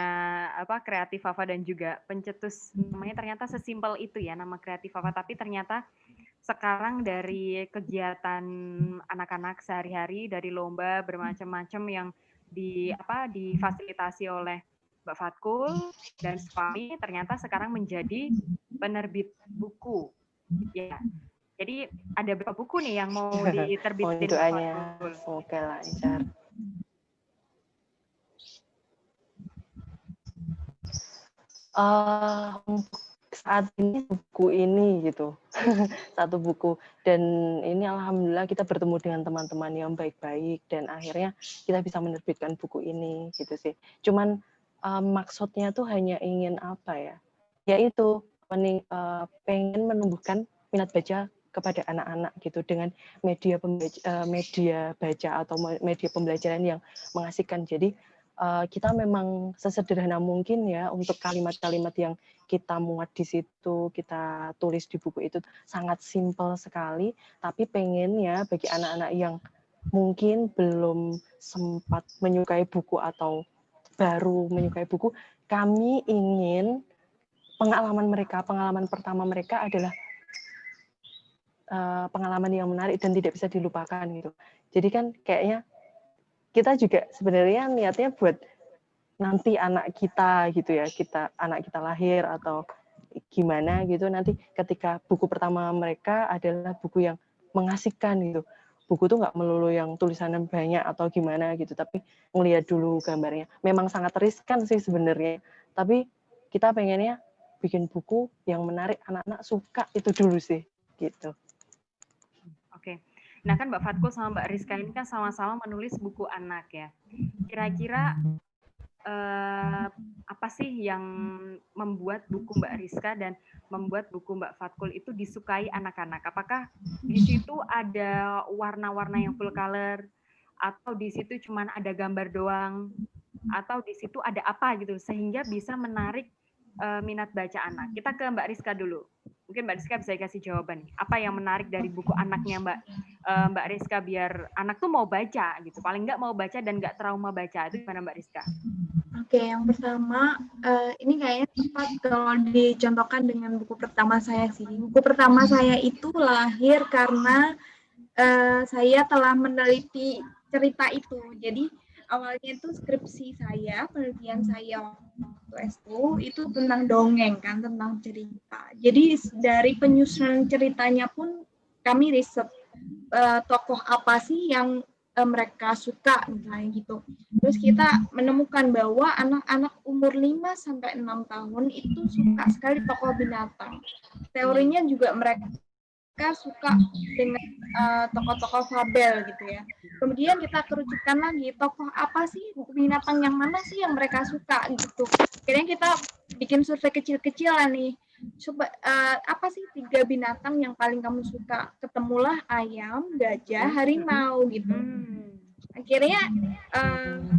kreatif Fafa dan juga pencetus namanya ternyata sesimpel itu ya nama kreatif Fafa, tapi ternyata sekarang dari kegiatan anak-anak sehari-hari, dari lomba bermacam-macam yang difasilitasi oleh Mbak Fatkul dan suami, ternyata sekarang menjadi penerbit buku. Ya, jadi ada berapa buku nih yang mau diterbitin? Doanya semoga lancar. Untuk saat ini buku ini gitu, satu buku, dan ini alhamdulillah kita bertemu dengan teman-teman yang baik-baik, dan akhirnya kita bisa menerbitkan buku ini gitu sih. Cuman maksudnya tuh hanya ingin yaitu pengen menumbuhkan minat baca kepada anak-anak gitu, dengan media baca atau media pembelajaran yang mengasihkan. Jadi kita memang sesederhana mungkin ya untuk kalimat-kalimat yang kita muat di situ, kita tulis di buku itu sangat simpel sekali, tapi pengennya bagi anak-anak yang mungkin belum sempat menyukai buku atau baru menyukai buku, kami ingin pengalaman pertama mereka adalah pengalaman yang menarik dan tidak bisa dilupakan gitu. Jadi kan kayaknya kita juga sebenarnya niatnya buat nanti anak kita gitu ya, anak kita lahir atau gimana gitu, nanti ketika buku pertama mereka adalah buku yang mengasihkan gitu. Buku tuh nggak melulu yang tulisannya banyak atau gimana gitu, tapi ngelihat dulu gambarnya. Memang sangat riskan sih sebenarnya, tapi kita pengennya bikin buku yang menarik, anak-anak suka itu dulu sih gitu. Oke. Nah kan Mbak Fatkul sama Mbak Rizka ini kan sama-sama menulis buku anak ya. Kira-kira apa sih yang membuat buku Mbak Rizka dan membuat buku Mbak Fatkul itu disukai anak-anak? Apakah di situ ada warna-warna yang full color, atau di situ cuma ada gambar doang, atau di situ ada apa gitu sehingga bisa menarik minat baca anak? Kita ke Mbak Rizka dulu. Mungkin Mbak Rizka bisa kasih jawaban. Apa yang menarik dari buku anaknya Mbak Rizka biar anak tuh mau baca gitu. Paling nggak mau baca dan nggak trauma baca. Itu gimana Mbak Rizka? Oke, yang pertama, ini kayaknya tepat kalau dicontohkan dengan buku pertama saya sih. Buku pertama saya itu lahir karena saya telah meneliti cerita itu. Jadi awalnya itu skripsi saya, penelitian saya waktu S2 itu tentang dongeng kan, tentang cerita. Jadi dari penyusunan ceritanya pun kami riset tokoh apa sih yang mereka suka misalnya gitu. Terus kita menemukan bahwa anak-anak umur 5-6 tahun itu suka sekali tokoh binatang. Teorinya juga mereka suka dengan tokoh-tokoh fabel gitu ya. Kemudian kita kerucutkan lagi tokoh apa sih, binatang yang mana sih yang mereka suka gitu. Akhirnya kita bikin survei kecil-kecilan nih. Coba apa sih 3 binatang yang paling kamu suka? Ketemulah ayam, gajah, harimau gitu. Akhirnya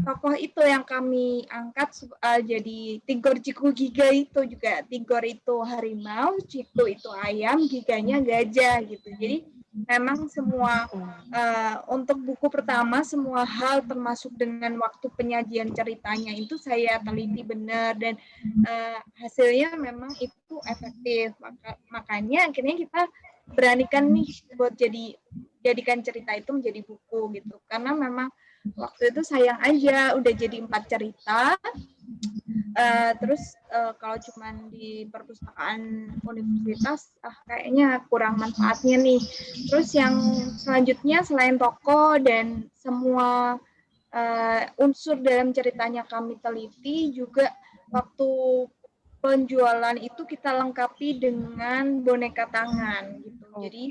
tokoh itu yang kami angkat jadi Tigor Ciku Giga itu juga. Tigor itu harimau, Ciku itu ayam, Giganya gajah gitu. Jadi memang semua untuk buku pertama semua hal termasuk dengan waktu penyajian ceritanya itu saya teliti benar dan hasilnya memang itu efektif. Makanya akhirnya kita beranikan nih buat jadikan cerita itu menjadi buku gitu. Karena memang waktu itu sayang aja udah jadi 4 cerita. Terus kalau cuman di perpustakaan universitas kayaknya kurang manfaatnya nih. Terus yang selanjutnya selain tokoh dan semua unsur dalam ceritanya kami teliti, juga waktu penjualan itu kita lengkapi dengan boneka tangan gitu. Jadi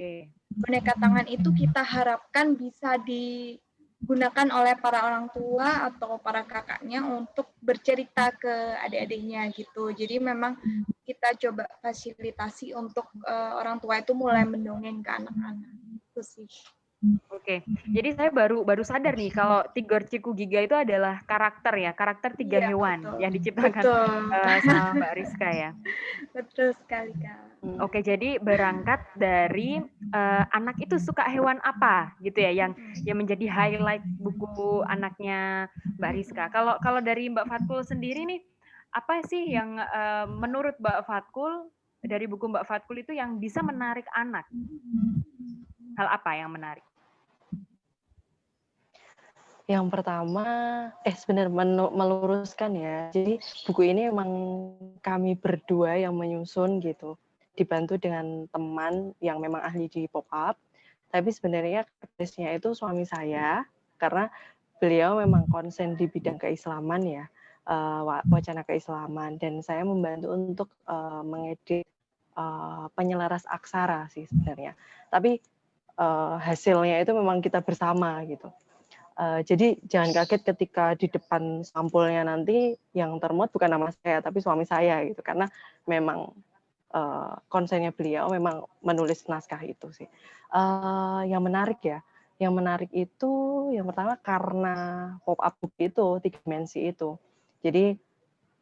boneka tangan itu kita harapkan bisa digunakan oleh para orang tua atau para kakaknya untuk bercerita ke adik-adiknya gitu. Jadi memang kita coba fasilitasi untuk orang tua itu mulai mendongeng ke anak-anak. Itu sih. Oke, jadi saya baru sadar nih kalau Tigor Ciku Giga itu adalah karakter 3 hewan betul. yang diciptakan sama Mbak Rizka ya. Betul sekali Kak. Oke, jadi berangkat dari anak itu suka hewan apa gitu ya yang menjadi highlight buku anaknya Mbak Rizka. Kalau dari Mbak Fatkul sendiri nih, apa sih yang menurut Mbak Fatkul dari buku Mbak Fatkul itu yang bisa menarik anak? Hal apa yang menarik? Yang pertama, sebenarnya meluruskan ya. Jadi buku ini memang kami berdua yang menyusun gitu, dibantu dengan teman yang memang ahli di pop-up. Tapi sebenarnya penulisnya itu suami saya, karena beliau memang konsen di bidang keislaman ya, wacana keislaman, dan saya membantu untuk mengedit penyelaras aksara sih sebenarnya. Tapi hasilnya itu memang kita bersama gitu. Jadi jangan kaget ketika di depan sampulnya nanti yang termuat bukan nama saya tapi suami saya gitu, karena memang konsennya beliau memang menulis naskah itu sih. Yang menarik itu yang pertama karena pop-up book itu 3 dimensi itu, jadi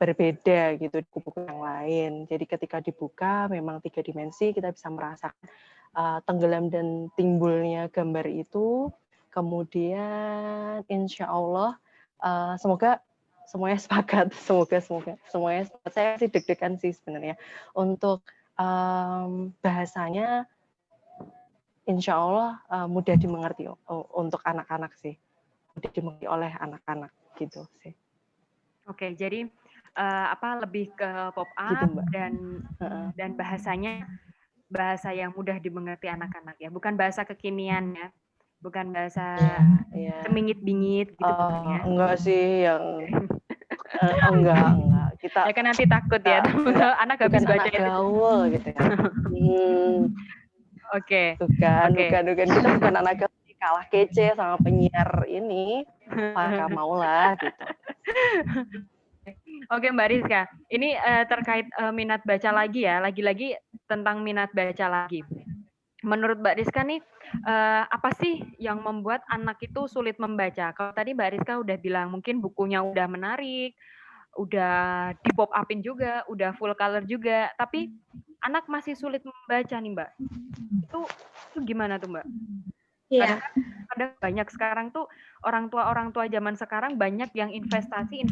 berbeda gitu di buku yang lain. Jadi ketika dibuka memang 3 dimensi, kita bisa merasakan tenggelam dan timbulnya gambar itu. Kemudian insya Allah semoga semuanya sepakat, semoga semuanya sepakat. Saya sih deg-degan sih sebenarnya untuk bahasanya, insya Allah mudah dimengerti untuk anak-anak sih, mudah dimengerti oleh anak-anak gitu sih. Oke, jadi lebih ke pop up gitu, Mbak. dan bahasanya bahasa yang mudah dimengerti anak-anak ya, bukan bahasa kekinian ya. Bukan bahasa semingit-bingit gitu bukan ya? Enggak sih yang enggak. Kita ya kan nanti takut ya anak habis baca itu. Gaul gitu ya. Oke. Bukan. Kita bukan anak gaul, kalah kece sama penyiar ini. Maka maulah gitu. Oke Mbak Rizka, ini terkait minat baca lagi ya, lagi-lagi tentang minat baca lagi. Menurut Mbak Rizka nih, apa sih yang membuat anak itu sulit membaca? Kalau tadi Mbak Rizka udah bilang mungkin bukunya udah menarik, udah di pop upin juga, udah full color juga, tapi anak masih sulit membaca nih Mbak. Itu gimana tuh Mbak? Iya. Kadang banyak sekarang tuh orang tua zaman sekarang banyak yang investasi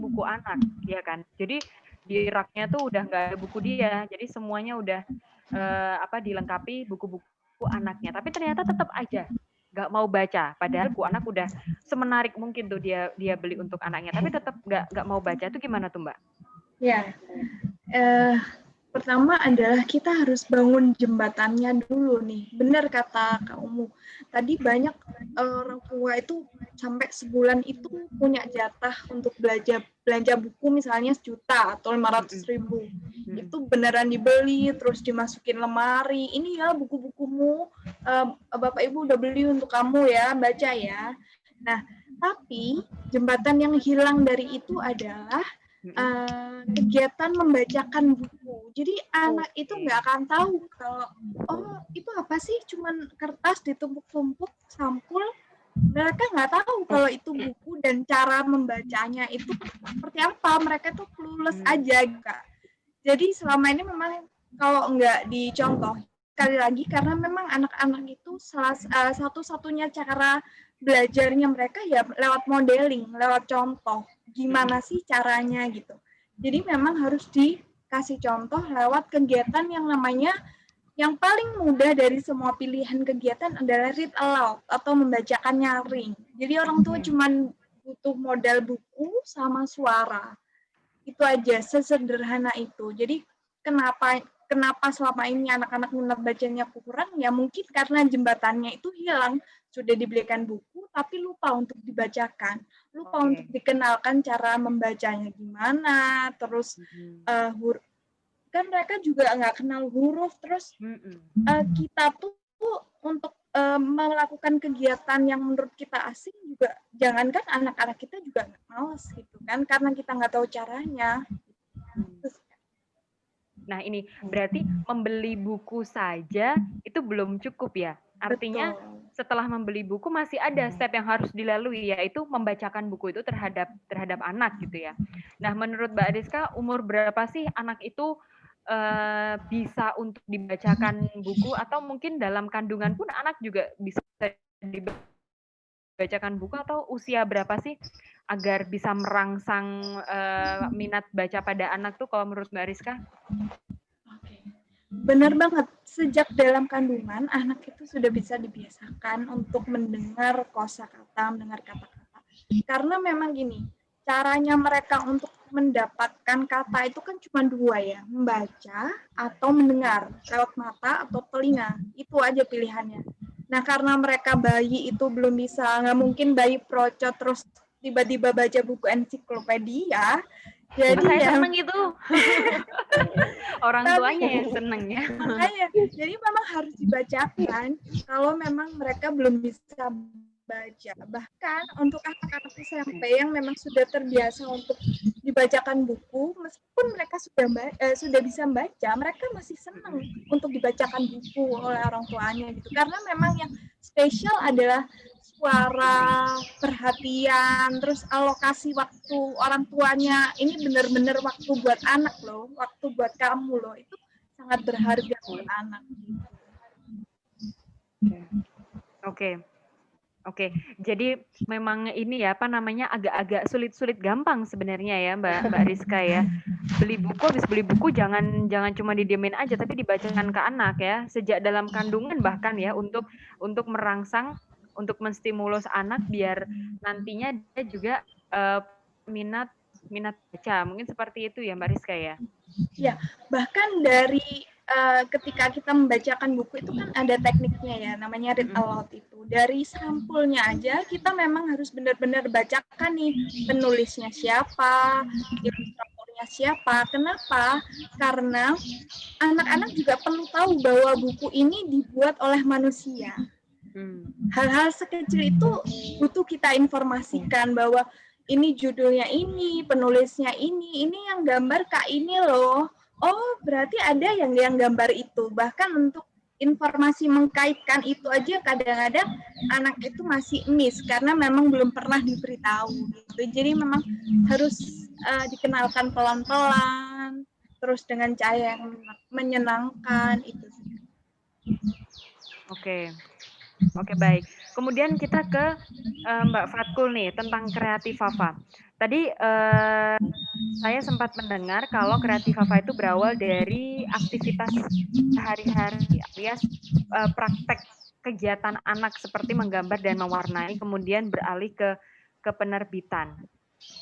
buku anak, ya kan? Jadi di raknya tuh udah nggak ada buku dia, jadi semuanya udah dilengkapi buku-buku anaknya. Tapi ternyata tetap aja nggak mau baca. Padahal buku anak udah semenarik mungkin tuh dia beli untuk anaknya, tapi tetap nggak mau baca. Itu gimana tuh Mbak? Ya, pertama adalah kita harus bangun jembatannya dulu nih. Benar kata Kak Umu. Tadi banyak orang tua itu sampai sebulan itu punya jatah untuk belanja buku misalnya 1 juta atau 500.000. Itu beneran dibeli, terus dimasukin lemari. Ini ya buku-bukumu, Bapak Ibu udah beli untuk kamu ya, baca ya. Nah, tapi jembatan yang hilang dari itu adalah kegiatan membacakan buku. Jadi anak itu Oke. nggak akan tahu kalau oh itu apa sih, cuman kertas ditumpuk-tumpuk sampul. Mereka nggak tahu kalau itu buku dan cara membacanya itu seperti apa. Mereka tuh clueless aja, Kak. Jadi selama ini memang kalau nggak dicontoh, sekali lagi karena memang anak-anak itu satu-satunya cara belajarnya mereka ya lewat modeling, lewat contoh. Gimana sih caranya gitu. Jadi memang harus dikasih contoh lewat kegiatan yang namanya yang paling mudah dari semua pilihan kegiatan adalah read aloud atau membacakan nyaring. Jadi orang tua cuma butuh modal buku sama suara. Itu aja, sesederhana itu. Jadi kenapa selama ini anak-anak minat bacanya kurang? Ya mungkin karena jembatannya itu hilang. Sudah dibelikan buku, tapi lupa untuk dibacakan. Lupa untuk dikenalkan cara membacanya gimana. Terus kan mereka juga nggak kenal huruf. Terus kita tuh untuk melakukan kegiatan yang menurut kita asing juga, jangankan anak-anak kita juga males gitu kan, karena kita nggak tahu caranya. Nah ini berarti membeli buku saja itu belum cukup ya? Artinya setelah membeli buku masih ada step yang harus dilalui, yaitu membacakan buku itu terhadap anak gitu ya. Nah menurut Mbak Rizka, umur berapa sih anak itu bisa untuk dibacakan buku, atau mungkin dalam kandungan pun anak juga bisa dibacakan buku, atau usia berapa sih agar bisa merangsang minat baca pada anak tuh kalau menurut Mbak Rizka? Benar banget, sejak dalam kandungan anak itu sudah bisa dibiasakan untuk mendengar kosakata, mendengar kata-kata. Karena memang gini, caranya mereka untuk mendapatkan kata itu kan cuma dua ya, membaca atau mendengar lewat mata atau telinga. Itu aja pilihannya. Nah karena mereka bayi itu belum bisa, nggak mungkin bayi procot terus tiba-tiba baca buku ensiklopedia. Jadi saya seneng itu. Orang tuanya yang seneng ya. Makanya, jadi memang harus dibacakan kalau memang mereka belum bisa baca. Bahkan untuk anak-anak SMP yang memang sudah terbiasa untuk dibacakan buku, meskipun mereka sudah bisa membaca, mereka masih senang untuk dibacakan buku oleh orang tuanya gitu. Karena memang yang spesial adalah suara, perhatian, terus alokasi waktu orang tuanya. Ini benar-benar waktu buat anak loh, waktu buat kamu loh. Itu sangat berharga buat anak. Oke. Jadi memang ini ya, apa namanya, agak-agak sulit-sulit gampang sebenarnya ya Mbak Rizka ya. Habis beli buku jangan cuma didiemin aja, tapi dibacakan ke anak ya, sejak dalam kandungan bahkan ya, untuk merangsang, untuk menstimulus anak biar nantinya dia juga minat baca. Mungkin seperti itu ya Mbak Rizka ya. Ya, bahkan dari ketika kita membacakan buku itu kan ada tekniknya ya, namanya read aloud itu. Dari sampulnya aja kita memang harus benar-benar bacakan nih, penulisnya siapa, ilustratornya siapa. Kenapa? Karena anak-anak juga perlu tahu bahwa buku ini dibuat oleh manusia. Hal-hal sekecil itu butuh kita informasikan bahwa ini judulnya ini, penulisnya ini yang gambar Kak ini loh. Oh, berarti ada yang gambar itu. Bahkan untuk informasi mengkaitkan itu aja kadang-kadang anak itu masih miss karena memang belum pernah diberitahu gitu. Jadi memang harus dikenalkan pelan-pelan, terus dengan cara yang menyenangkan itu. Oke, baik. Kemudian kita ke Mbak Fatkul nih tentang Kreativava. Tadi saya sempat mendengar kalau Kreativava itu berawal dari aktivitas sehari-hari, alias praktek kegiatan anak seperti menggambar dan mewarnai, kemudian beralih ke penerbitan.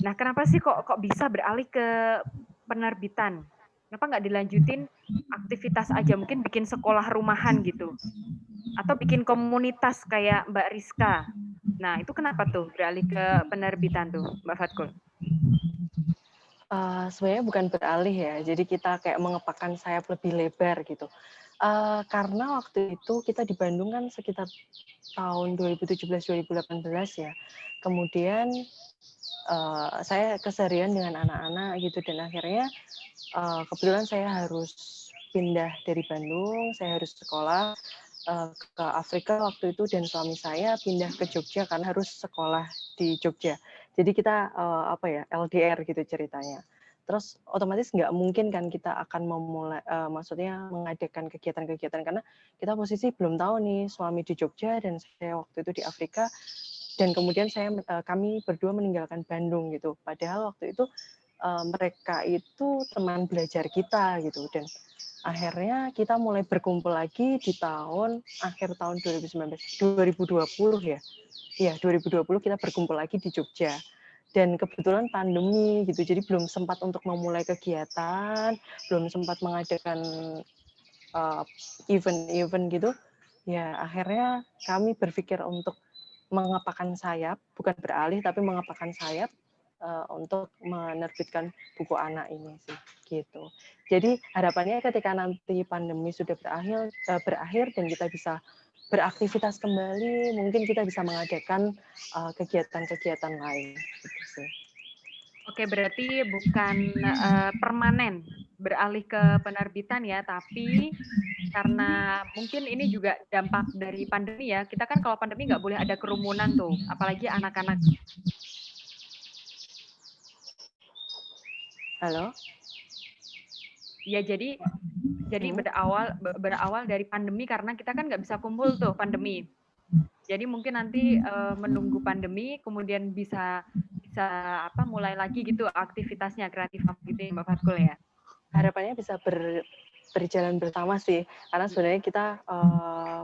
Nah, kenapa sih kok bisa beralih ke penerbitan? Kenapa nggak dilanjutin aktivitas aja, mungkin bikin sekolah rumahan gitu? Atau bikin komunitas kayak Mbak Rizka. Nah, itu kenapa tuh beralih ke penerbitan tuh, Mbak Fatkul? Sebenarnya bukan beralih ya, jadi kita kayak mengepakkan sayap lebih lebar gitu. Karena waktu itu kita di Bandung kan sekitar tahun 2017-2018 ya. Kemudian saya keseharian dengan anak-anak gitu, dan akhirnya kebetulan saya harus pindah dari Bandung, saya harus sekolah ke Afrika waktu itu, dan suami saya pindah ke Jogja karena harus sekolah di Jogja. Jadi kita LDR gitu ceritanya. Terus otomatis nggak mungkin kan kita akan memulai, maksudnya mengadakan kegiatan-kegiatan karena kita posisi belum tahu nih, suami di Jogja dan saya waktu itu di Afrika, dan kemudian kami berdua meninggalkan Bandung gitu. Padahal waktu itu mereka itu teman belajar kita gitu, dan akhirnya kita mulai berkumpul lagi di akhir tahun 2020 ya. Iya, 2020 kita berkumpul lagi di Jogja. Dan kebetulan pandemi gitu, jadi belum sempat untuk memulai kegiatan, belum sempat mengadakan event-event gitu. Ya, akhirnya kami berpikir untuk mengepakkan sayap, bukan beralih tapi mengepakkan sayap untuk menerbitkan buku anak ini sih, gitu. Jadi harapannya ketika nanti pandemi sudah berakhir dan kita bisa beraktivitas kembali, mungkin kita bisa mengadakan kegiatan-kegiatan lain. Gitu sih. Oke, berarti bukan permanen beralih ke penerbitan ya, tapi karena mungkin ini juga dampak dari pandemi ya. Kita kan kalau pandemi nggak boleh ada kerumunan tuh, apalagi anak-anak. Halo? Ya, jadi berawal dari pandemi karena kita kan nggak bisa kumpul tuh pandemi. Jadi mungkin nanti menunggu pandemi, kemudian bisa mulai lagi gitu aktivitasnya kreatif gitu ya, Mbak Fatkul ya. Harapannya bisa berjalan bersama sih, karena sebenarnya kita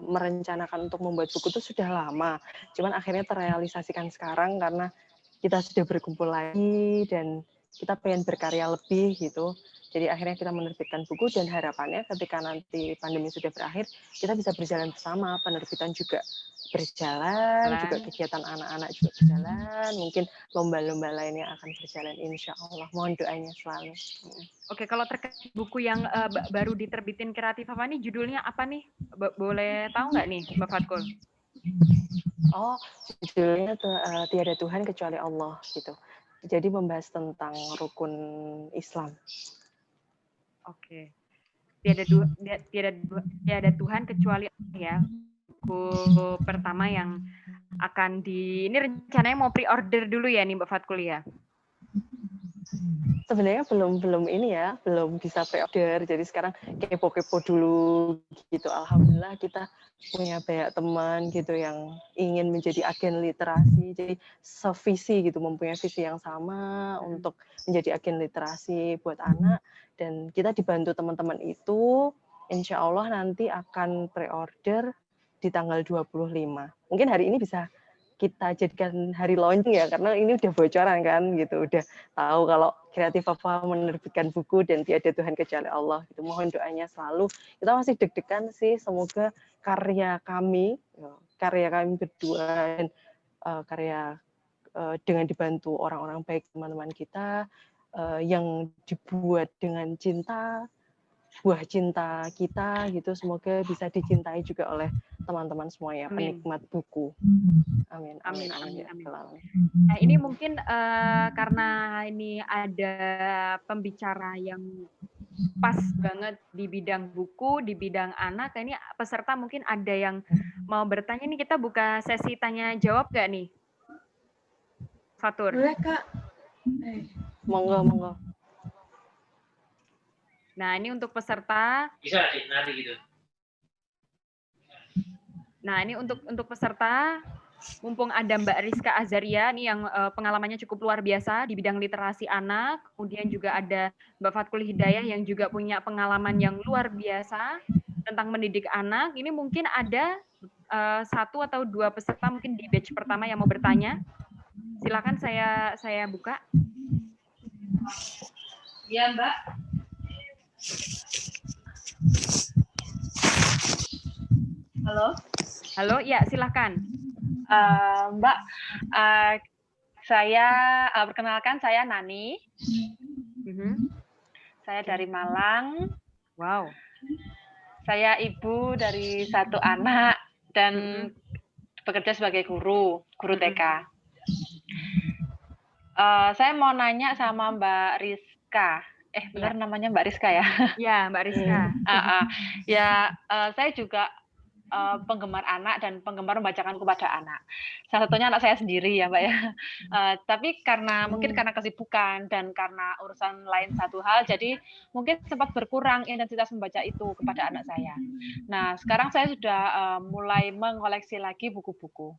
merencanakan untuk membuat buku itu sudah lama, cuman akhirnya terrealisasikan sekarang karena kita sudah berkumpul lagi dan kita pengen berkarya lebih gitu. Jadi akhirnya kita menerbitkan buku, dan harapannya ketika nanti pandemi sudah berakhir, kita bisa berjalan bersama, penerbitan juga berjalan, juga kegiatan anak-anak juga berjalan, mungkin lomba-lomba lainnya akan berjalan, insya Allah. Mohon doanya selalu. Oke, kalau terkait buku yang baru diterbitin Kreatif apa nih, judulnya apa nih? Boleh tahu nggak nih, Mbak Fatkul? Oh, judulnya Tiada Tuhan Kecuali Allah gitu. Jadi membahas tentang rukun Islam. Oke. Tiada Tuhan kecuali Allah ya. Buku pertama yang akan ini rencananya mau pre-order dulu ya nih Mbak Fatkul ya? Sebenarnya belum bisa pre-order. Jadi sekarang kepo-kepo dulu gitu. Alhamdulillah kita punya banyak teman gitu yang ingin menjadi agen literasi. Jadi sevisi gitu, mempunyai visi yang sama untuk menjadi agen literasi buat anak. Dan kita dibantu teman-teman itu, insya Allah nanti akan pre-order di tanggal 25. Mungkin hari ini bisa kita jadikan hari launching ya, karena ini udah bocoran kan gitu, udah tahu kalau Kreatif apa menerbitkan buku dan Tiada Tuhan Kecuali Allah gitu. Mohon doanya selalu. Kita masih deg-degan sih, semoga karya kami berdua dan karya dengan dibantu orang-orang baik, teman-teman kita yang dibuat dengan cinta, buah cinta kita gitu, semoga bisa dicintai juga oleh teman-teman semuanya, penikmat buku. Amin. Amin. Ya. Nah, ini mungkin karena ini ada pembicara yang pas banget di bidang buku, di bidang anak, ini peserta mungkin ada yang mau bertanya nih, kita buka sesi tanya jawab gak nih? Fatur. Boleh, Kak. Monggo. Nah, ini untuk peserta. Bisa nanti gitu. Nah, ini untuk peserta, mumpung ada Mbak Rizka Azaria nih yang pengalamannya cukup luar biasa di bidang literasi anak, kemudian juga ada Mbak Fatkul Hidayah yang juga punya pengalaman yang luar biasa tentang mendidik anak. Ini mungkin ada 1 atau 2 peserta mungkin di batch pertama yang mau bertanya. Silakan saya buka. Ya, Mbak. Halo, ya silakan. Mbak, saya perkenalkan, saya Nani. Saya dari Malang. Wow. Saya ibu dari 1 anak dan bekerja sebagai guru TK. Saya mau nanya sama Mbak Rizka. Benar Iya, namanya Mbak Rizka ya? iya Mbak Rizka. Ya, saya juga penggemar anak dan penggemar membacakan kepada anak. Salah satunya anak saya sendiri ya, Mbak ya. Tapi mungkin karena kesibukan dan karena urusan lain satu hal, jadi mungkin sempat berkurang intensitas membaca itu kepada anak saya. Nah, sekarang saya sudah mulai mengoleksi lagi buku-buku.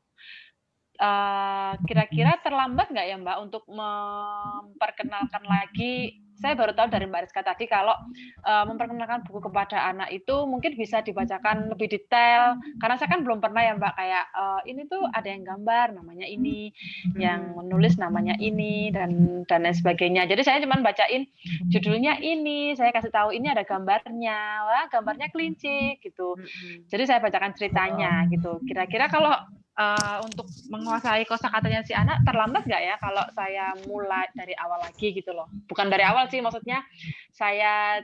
Kira-kira terlambat nggak ya Mbak untuk memperkenalkan lagi, saya baru tahu dari Mbak Rizka tadi kalau memperkenalkan buku kepada anak itu mungkin bisa dibacakan lebih detail, karena saya kan belum pernah ya Mbak kayak ini tuh ada yang gambar namanya ini, yang menulis namanya ini, dan lain sebagainya. Jadi saya cuma bacain judulnya ini, saya kasih tahu ini ada gambarnya, wah gambarnya kelinci gitu. Jadi saya bacakan ceritanya gitu. Kira-kira kalau untuk menguasai kosakatanya si anak terlambat nggak ya kalau saya mulai dari awal lagi gitu loh? Bukan dari awal sih, maksudnya saya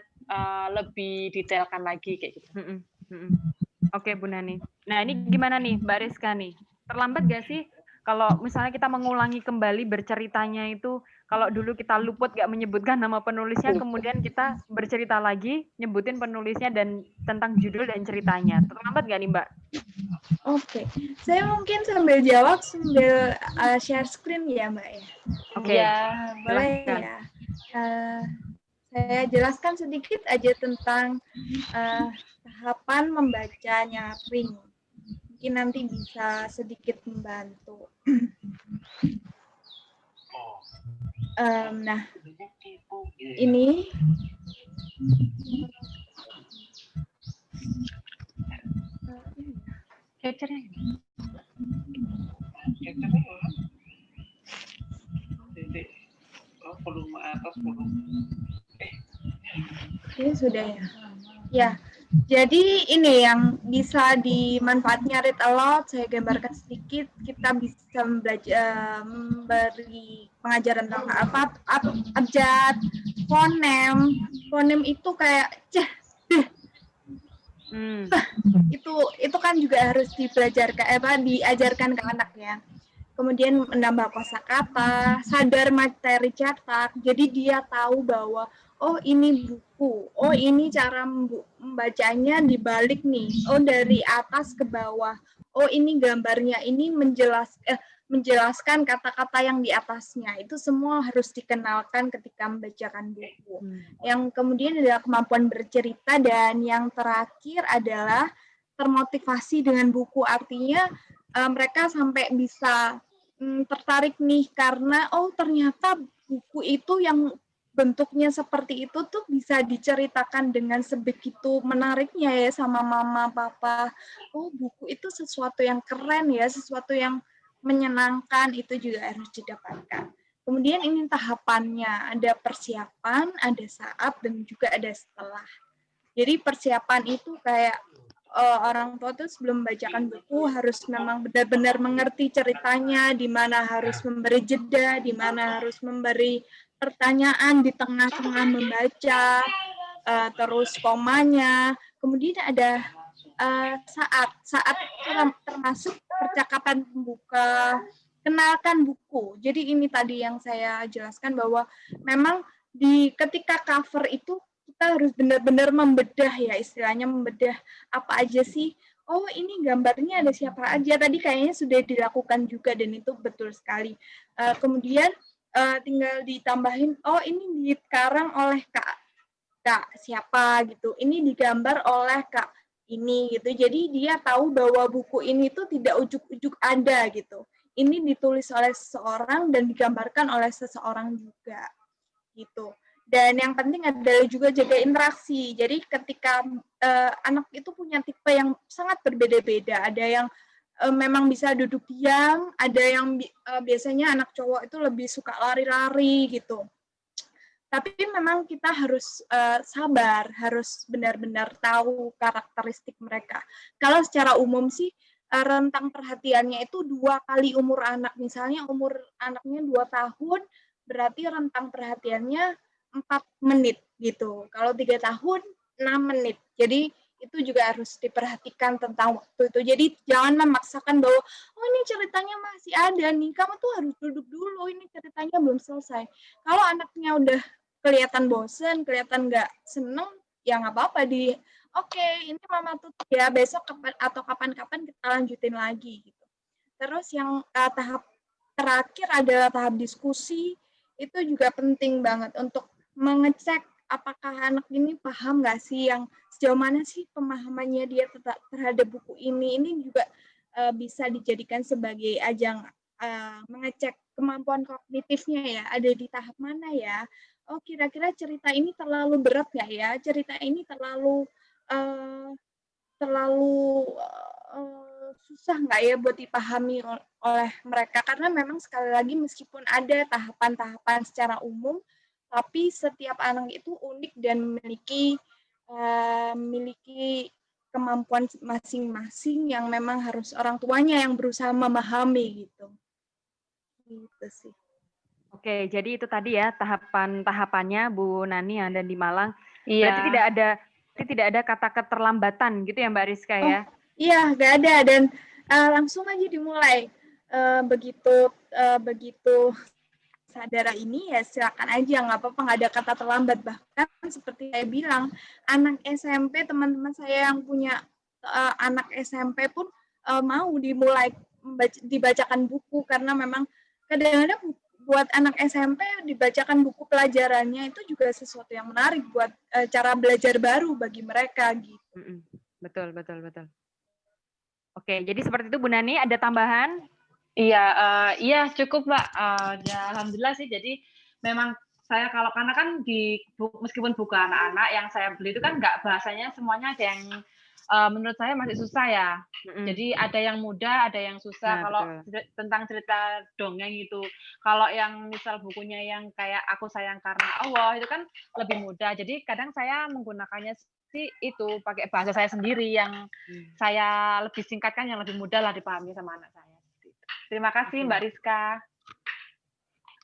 lebih detailkan lagi kayak gitu. Oke, Bu Nani. Nah, ini gimana nih Mbak Rizka nih? Terlambat nggak sih kalau misalnya kita mengulangi kembali berceritanya itu, kalau dulu kita luput nggak menyebutkan nama penulisnya, kemudian kita bercerita lagi, nyebutin penulisnya dan tentang judul dan ceritanya. Terlambat nggak nih Mbak? Oke, saya mungkin sambil jawab sambil share screen ya Mbak ya. Oke, Boleh silahkan. ya. Saya jelaskan sedikit aja tentang tahapan membaca nyaring. Mungkin nanti bisa sedikit membantu. Nah, ini Capture-nya volume atas volume. Ini sudah ya. Ya, jadi ini yang bisa dimanfaatnya read aloud, saya gambarkan sedikit, kita bisa memberi pengajaran tentang abjad, fonem. Fonem itu kayak itu kan juga harus diajarkan ke anak ya. Kemudian menambah kosakata, sadar materi cetak, jadi dia tahu bahwa oh ini buku, oh ini cara membacanya dibalik nih, oh dari atas ke bawah, oh ini gambarnya, ini menjelaskan kata-kata yang di atasnya. Itu semua harus dikenalkan ketika membacakan buku. Yang kemudian adalah kemampuan bercerita, dan yang terakhir adalah termotivasi dengan buku, artinya mereka sampai bisa tertarik nih karena oh ternyata buku itu yang bentuknya seperti itu tuh bisa diceritakan dengan sebegitu menariknya ya sama mama papa. Oh buku itu sesuatu yang keren ya, sesuatu yang menyenangkan, itu juga harus didapatkan. Kemudian ini tahapannya, ada persiapan, ada saat, dan juga ada setelah. Jadi persiapan itu kayak orang tua tuh sebelum membacakan buku harus memang benar-benar mengerti ceritanya, di mana harus memberi jeda, di mana harus memberi pertanyaan di tengah-tengah membaca, terus komanya. Kemudian ada saat termasuk percakapan pembuka, kenalkan buku. Jadi ini tadi yang saya jelaskan bahwa memang ketika cover itu kita harus benar-benar membedah ya, istilahnya membedah apa aja sih. Oh ini gambarnya ada siapa aja, tadi kayaknya sudah dilakukan juga dan itu betul sekali. Kemudian tinggal ditambahin, oh ini dikarang oleh kak siapa gitu, ini digambar oleh kak ini gitu. Jadi dia tahu bahwa buku ini tuh tidak ujuk-ujuk ada gitu. Ini ditulis oleh seseorang dan digambarkan oleh seseorang juga gitu. Dan yang penting adalah juga jaga interaksi. Jadi ketika anak itu punya tipe yang sangat berbeda-beda. Ada yang memang bisa duduk diam, ada yang biasanya anak cowok itu lebih suka lari-lari gitu. Tapi memang kita harus sabar, harus benar-benar tahu karakteristik mereka. Kalau secara umum sih rentang perhatiannya itu 2 kali umur anak. Misalnya umur anaknya 2 tahun, berarti rentang perhatiannya 4 menit gitu. Kalau 3 tahun 6 menit. Jadi itu juga harus diperhatikan tentang waktu itu. Jadi jangan memaksakan bahwa, oh ini ceritanya masih ada nih, kamu tuh harus duduk dulu, ini ceritanya belum selesai. Kalau anaknya udah kelihatan bosen, kelihatan nggak seneng, ya nggak apa-apa oke, ini mama tutup ya, besok atau kapan-kapan kita lanjutin lagi gitu. Terus yang tahap terakhir adalah tahap diskusi, itu juga penting banget untuk mengecek apakah anak ini paham nggak sih, yang sejauh mana sih pemahamannya dia terhadap buku ini. Ini juga bisa dijadikan sebagai ajang mengecek kemampuan kognitifnya ya, ada di tahap mana ya. Oh, kira-kira cerita ini terlalu berat nggak ya? Cerita ini terlalu susah nggak ya buat dipahami oleh mereka, karena memang sekali lagi meskipun ada tahapan-tahapan secara umum, tapi setiap anak itu unik dan memiliki kemampuan masing-masing yang memang harus orang tuanya yang berusaha memahami gitu. Gitu sih. Oke, jadi itu tadi ya tahapan-tahapannya Bu Nani yang ada di Malang. Iya. Berarti tidak ada kata keterlambatan gitu ya Mbak Rizka ya? Iya, nggak ada, dan langsung aja dimulai. Begitu sadar ini ya silakan aja, nggak apa-apa, nggak ada kata terlambat. Bahkan seperti saya bilang, anak SMP, teman-teman saya yang punya anak SMP pun mau dimulai dibacakan buku, karena memang kadang-kadang buat anak SMP dibacakan buku pelajarannya itu juga sesuatu yang menarik buat cara belajar baru bagi mereka gitu. Betul. Oke, jadi seperti itu Bu Nani, ada tambahan? Iya cukup Mbak. Ya, alhamdulillah sih. Jadi memang saya karena kan meskipun buku anak-anak yang saya beli itu kan nggak bahasanya semuanya ada yang menurut saya masih susah ya. Jadi ada yang mudah, ada yang susah. Nah, kalau tentang cerita dongeng itu, kalau yang misal bukunya yang kayak Aku Sayang Karena Allah itu kan lebih mudah. Jadi kadang saya menggunakannya sih itu pakai bahasa saya sendiri yang saya lebih singkatkan, yang lebih mudah lah dipahami sama anak saya. Terima kasih Mbak Rizka.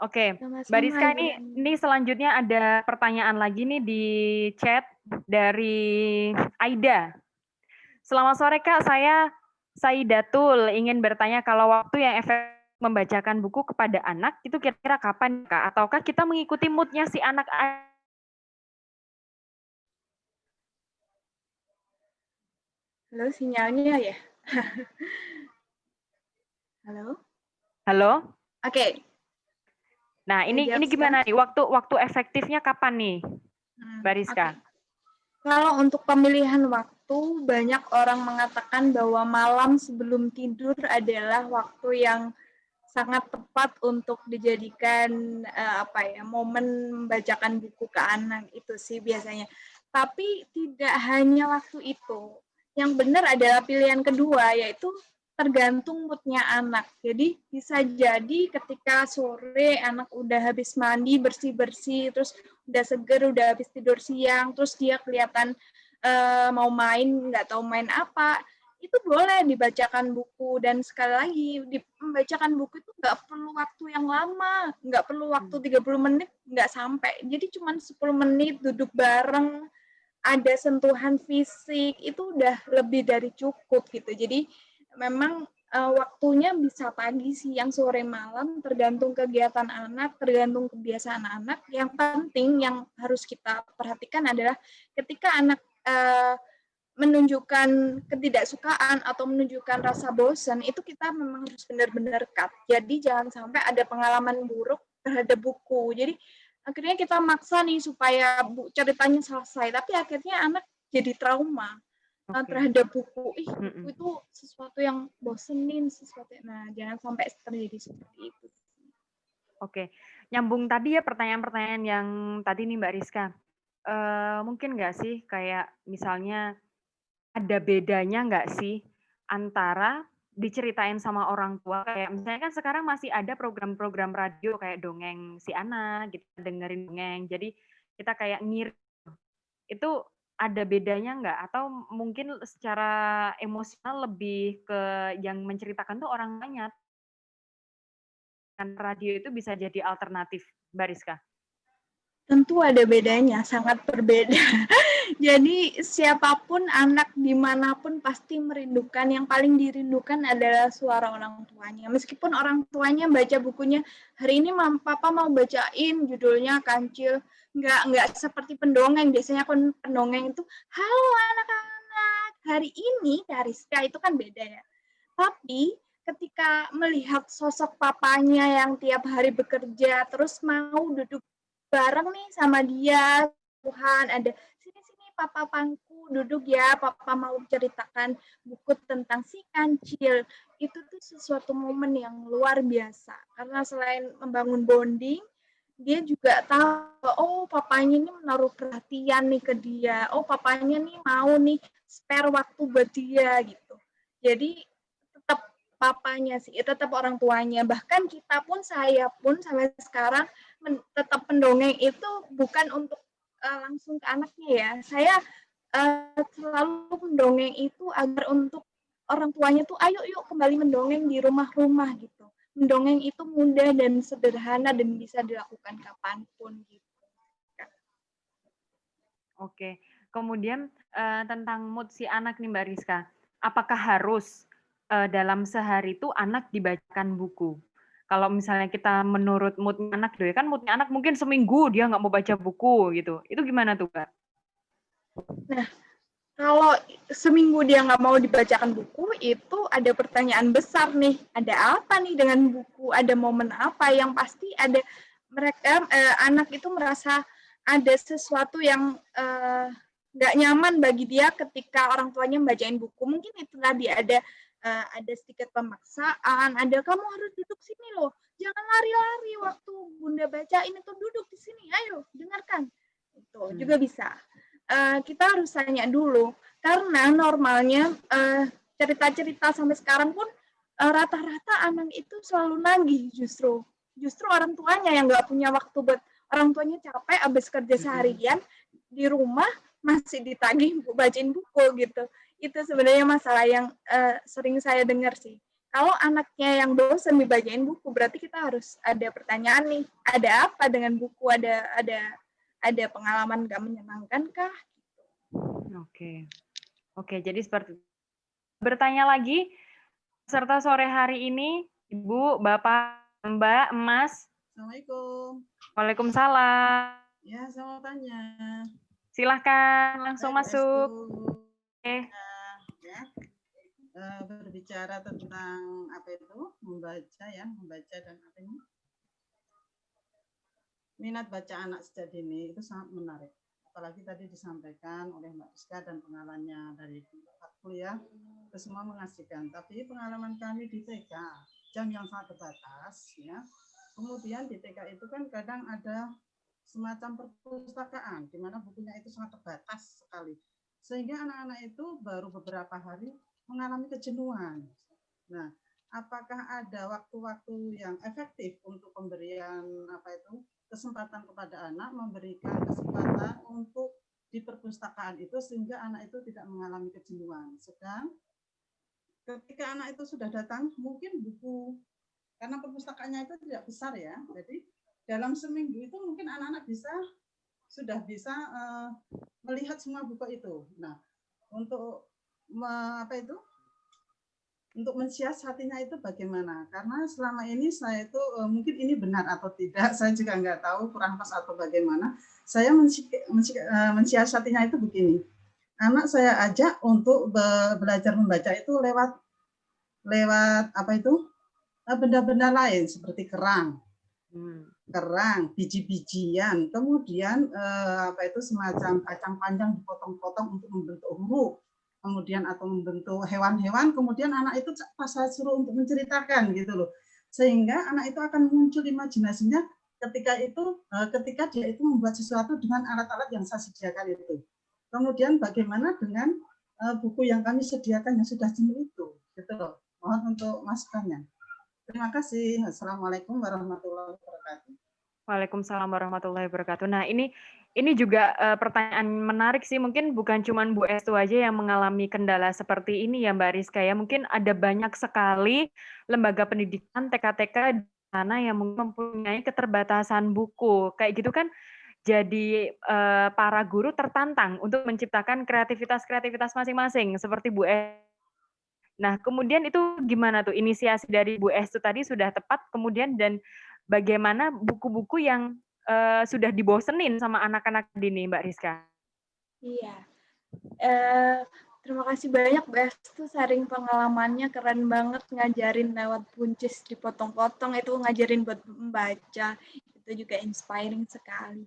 Oke, Mbak Rizka, ini selanjutnya ada pertanyaan lagi nih di chat dari Aida. Selamat sore Kak, saya Saidatul ingin bertanya kalau waktu yang efektif membacakan buku kepada anak itu kira-kira kapan Kak? Ataukah kita mengikuti moodnya si anak? Halo, sinyalnya ya? Halo? Oke. Nah, ini gimana nih? Waktu efektifnya kapan nih, Mbak Rizka? Okay. Kalau untuk pemilihan waktu, banyak orang mengatakan bahwa malam sebelum tidur adalah waktu yang sangat tepat untuk dijadikan momen membacakan buku ke anak, itu sih biasanya. Tapi tidak hanya waktu itu. Yang benar adalah pilihan kedua, yaitu tergantung moodnya anak. Jadi bisa jadi ketika sore anak udah habis mandi, bersih-bersih, terus udah seger, udah habis tidur siang, terus dia kelihatan mau main, nggak tahu main apa, itu boleh dibacakan buku. Dan sekali lagi, membacakan buku itu nggak perlu waktu yang lama, nggak perlu waktu 30 menit, nggak sampai. Jadi cuma 10 menit duduk bareng, ada sentuhan fisik, itu udah lebih dari cukup gitu. Jadi memang waktunya bisa pagi, siang, sore, malam, tergantung kegiatan anak, tergantung kebiasaan anak. Yang penting yang harus kita perhatikan adalah ketika anak menunjukkan ketidaksukaan atau menunjukkan rasa bosan, itu kita memang harus benar-benar cut. Jadi jangan sampai ada pengalaman buruk terhadap buku. Jadi akhirnya kita maksa nih supaya ceritanya selesai, tapi akhirnya anak jadi trauma terhadap buku. Buku itu sesuatu yang bosenin, nah jangan sampai terjadi seperti itu. Oke, nyambung tadi ya pertanyaan-pertanyaan yang tadi nih Mbak Rizka. Mungkin nggak sih kayak misalnya ada bedanya nggak sih antara diceritain sama orang tua, kayak misalnya kan sekarang masih ada program-program radio kayak dongeng si anak, gitu, dengerin dongeng, jadi kita kayak ngirim, itu ada bedanya nggak? Atau mungkin secara emosional lebih ke yang menceritakan tuh orang banyak? Kan radio itu bisa jadi alternatif, Mbak Rizka? Tentu ada bedanya, sangat berbeda. Jadi siapapun anak dimanapun pasti merindukan, yang paling dirindukan adalah suara orang tuanya. Meskipun orang tuanya baca bukunya, hari ini papa mau bacain judulnya Kancil, nggak seperti pendongeng. Biasanya kan pendongeng itu, halo anak-anak, hari ini Kariska, itu kan beda ya. Tapi ketika melihat sosok papanya yang tiap hari bekerja, terus mau duduk bareng nih sama dia, Tuhan, ada sini-sini papa pangku, duduk ya, papa mau ceritakan buku tentang si Kancil. Itu tuh sesuatu momen yang luar biasa. Karena selain membangun bonding, dia juga tahu, oh papanya ini menaruh perhatian nih ke dia, oh papanya nih mau nih spare waktu buat dia gitu. Jadi tetap papanya sih, tetap orang tuanya. Bahkan kita pun, saya pun sampai sekarang tetap pendongeng itu bukan untuk langsung ke anaknya ya. Saya selalu mendongeng itu agar untuk orang tuanya tuh, ayo yuk kembali mendongeng di rumah-rumah gitu. Mendongeng itu mudah dan sederhana dan bisa dilakukan kapanpun gitu. Oke, kemudian tentang mood si anak nih Mbak Rizka, apakah harus dalam sehari itu anak dibacakan buku? Kalau misalnya kita menurut mood anak, kan moodnya anak mungkin seminggu dia nggak mau baca buku gitu, itu gimana tuh Mbak? Nah, kalau seminggu dia nggak mau dibacakan buku, itu ada pertanyaan besar nih. Ada apa nih dengan buku? Ada momen apa? Yang pasti ada mereka anak itu merasa ada sesuatu yang nggak nyaman bagi dia ketika orang tuanya membacain buku. Mungkin itu tadi ada sedikit pemaksaan. Ada kamu harus duduk sini loh. Jangan lari-lari waktu bunda bacain itu, duduk di sini. Ayo dengarkan. Itu juga bisa. Kita harus tanya dulu, karena normalnya cerita-cerita sampai sekarang pun rata-rata anak itu selalu nagih, justru orang tuanya yang nggak punya waktu buat, orang tuanya capek abis kerja seharian di rumah masih ditagih bacain buku gitu. Itu sebenarnya masalah yang sering saya dengar sih. Kalau anaknya yang bosan dibacain buku, berarti kita harus ada pertanyaan nih, ada apa dengan buku, ada pengalaman nggak menyenangkan kah? Oke, jadi seperti bertanya lagi serta sore hari ini, Ibu, Bapak, Mbak, Mas. Assalamualaikum. Waalaikumsalam. Ya, saya mau tanya. Silahkan langsung masuk. Oke. Ya. Berbicara tentang apa itu, membaca dan apa ini, minat baca anak sejak dini itu sangat menarik. Apalagi tadi disampaikan oleh Mbak Rizka dan pengalamannya dari aku ya, itu semua mengasihkan. Tapi pengalaman kami di TK, jam yang sangat terbatas ya. Kemudian di TK itu kan kadang ada semacam perpustakaan di mana bukunya itu sangat terbatas sekali. Sehingga anak-anak itu baru beberapa hari mengalami kejenuhan. Nah, apakah ada waktu-waktu yang efektif untuk pemberian kesempatan kepada anak, memberikan kesempatan untuk di perpustakaan itu sehingga anak itu tidak mengalami kejenuhan. Sedang ketika anak itu sudah datang, mungkin buku, karena perpustakaannya itu tidak besar ya, jadi dalam seminggu itu mungkin anak-anak sudah bisa melihat semua buku itu. Nah, untuk untuk mensiasatinya itu bagaimana? Karena selama ini saya itu mungkin ini benar atau tidak, saya juga nggak tahu, kurang pas atau bagaimana. Saya mensiasatinya itu begini. Anak saya ajak untuk belajar membaca itu lewat benda-benda lain seperti kerang, biji-bijian, kemudian semacam kacang panjang dipotong-potong untuk membentuk huruf. Kemudian atau membentuk hewan-hewan, kemudian anak itu pas saya suruh untuk menceritakan gitu loh, sehingga anak itu akan muncul imajinasinya ketika dia itu membuat sesuatu dengan alat-alat yang saya sediakan itu. Kemudian bagaimana dengan buku yang kami sediakan yang sudah jenuh itu, gitu loh. Mohon untuk masukannya. Terima kasih. Assalamualaikum warahmatullahi wabarakatuh. Waalaikumsalam warahmatullahi wabarakatuh. Nah, ini juga pertanyaan menarik sih. Mungkin bukan cuma Bu Estu aja yang mengalami kendala seperti ini ya Mbak Rizka ya. Mungkin ada banyak sekali lembaga pendidikan TK-TK di sana yang mempunyai keterbatasan buku. Kayak gitu kan jadi para guru tertantang untuk menciptakan kreativitas-kreativitas masing-masing seperti Bu Es. Nah, kemudian itu gimana tuh inisiasi dari Bu Es itu tadi sudah tepat, kemudian dan bagaimana buku-buku yang sudah dibosenin sama anak-anak dini, Mbak Rizka? Iya. Terima kasih banyak, Bes. Tuh sharing pengalamannya keren banget, ngajarin lewat buncis dipotong-potong, itu ngajarin buat membaca. Itu juga inspiring sekali.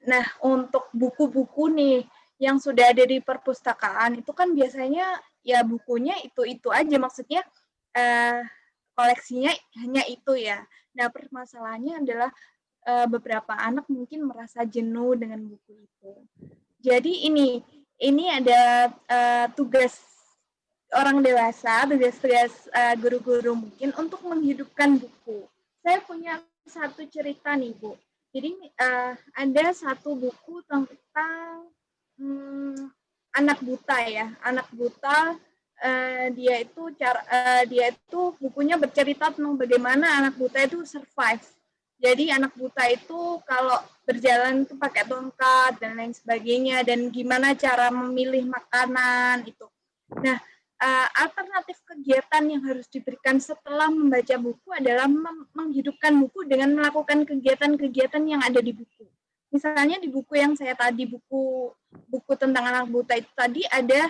Nah, untuk buku-buku nih yang sudah ada di perpustakaan, itu kan biasanya ya bukunya itu-itu aja, maksudnya koleksinya hanya itu ya. Nah, permasalahannya adalah beberapa anak mungkin merasa jenuh dengan buku itu. Jadi ini ada tugas orang dewasa, tugas-tugas guru-guru mungkin untuk menghidupkan buku. Saya punya satu cerita nih, Bu. Jadi ada satu buku tentang anak buta ya. Anak buta dia itu bukunya bercerita tentang bagaimana anak buta itu survive. Jadi anak buta itu kalau berjalan itu pakai tongkat dan lain sebagainya, dan gimana cara memilih makanan itu. Nah, alternatif kegiatan yang harus diberikan setelah membaca buku adalah menghidupkan buku dengan melakukan kegiatan-kegiatan yang ada di buku. Misalnya di buku yang saya tadi, buku tentang anak buta itu tadi ada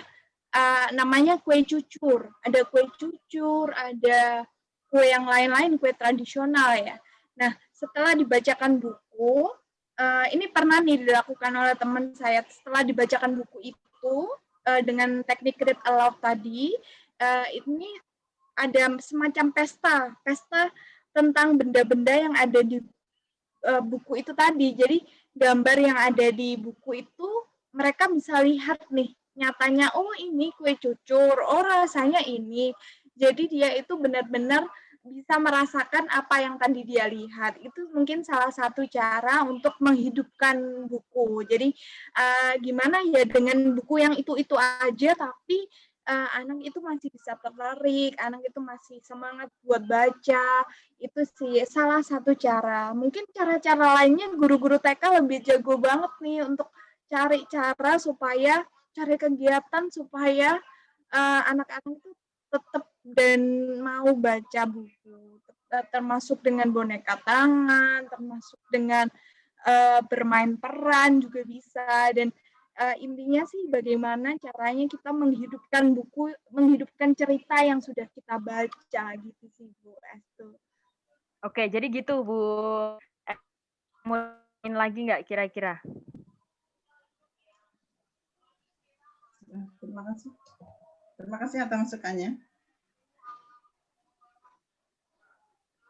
namanya kue cucur. Ada kue cucur, ada kue yang lain-lain, kue tradisional ya. Nah, setelah dibacakan buku, ini pernah nih dilakukan oleh teman saya. Setelah dibacakan buku itu dengan teknik read aloud tadi, ini ada semacam pesta tentang benda-benda yang ada di buku itu tadi. Jadi gambar yang ada di buku itu mereka bisa lihat nih nyatanya, oh ini kue cucur, oh rasanya ini. Jadi dia itu benar-benar bisa merasakan apa yang tadi dia lihat. Itu mungkin salah satu cara untuk menghidupkan buku. Jadi gimana ya dengan buku yang itu aja, tapi anak itu masih bisa tertarik, anak itu masih semangat buat baca. Itu sih salah satu cara. Mungkin cara-cara lainnya guru-guru TK lebih jago banget nih untuk cari cara supaya cari kegiatan supaya anak-anak itu tetap dan mau baca buku, termasuk dengan boneka tangan, termasuk dengan bermain peran juga bisa. Dan intinya sih bagaimana caranya kita menghidupkan buku, menghidupkan cerita yang sudah kita baca gitu sih Bu Estu. Oke, jadi gitu Bu. Mau lagi nggak kira-kira? Terima kasih atas masukannya.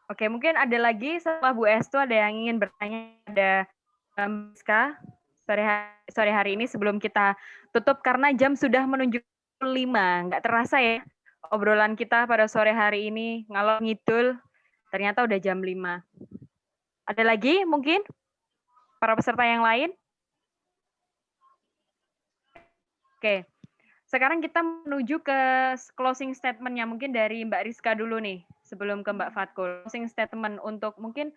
Oke, mungkin ada lagi setelah Bu Estu ada yang ingin bertanya ada Rizka sore hari ini sebelum kita tutup karena jam sudah menunjukkan 5. Nggak terasa ya obrolan kita pada sore hari ini ngalor ngidul ternyata udah jam 5. Ada lagi mungkin para peserta yang lain? Oke. Sekarang kita menuju ke closing statement-nya mungkin dari Mbak Rizka dulu nih sebelum ke Mbak Fatkul. Closing statement untuk mungkin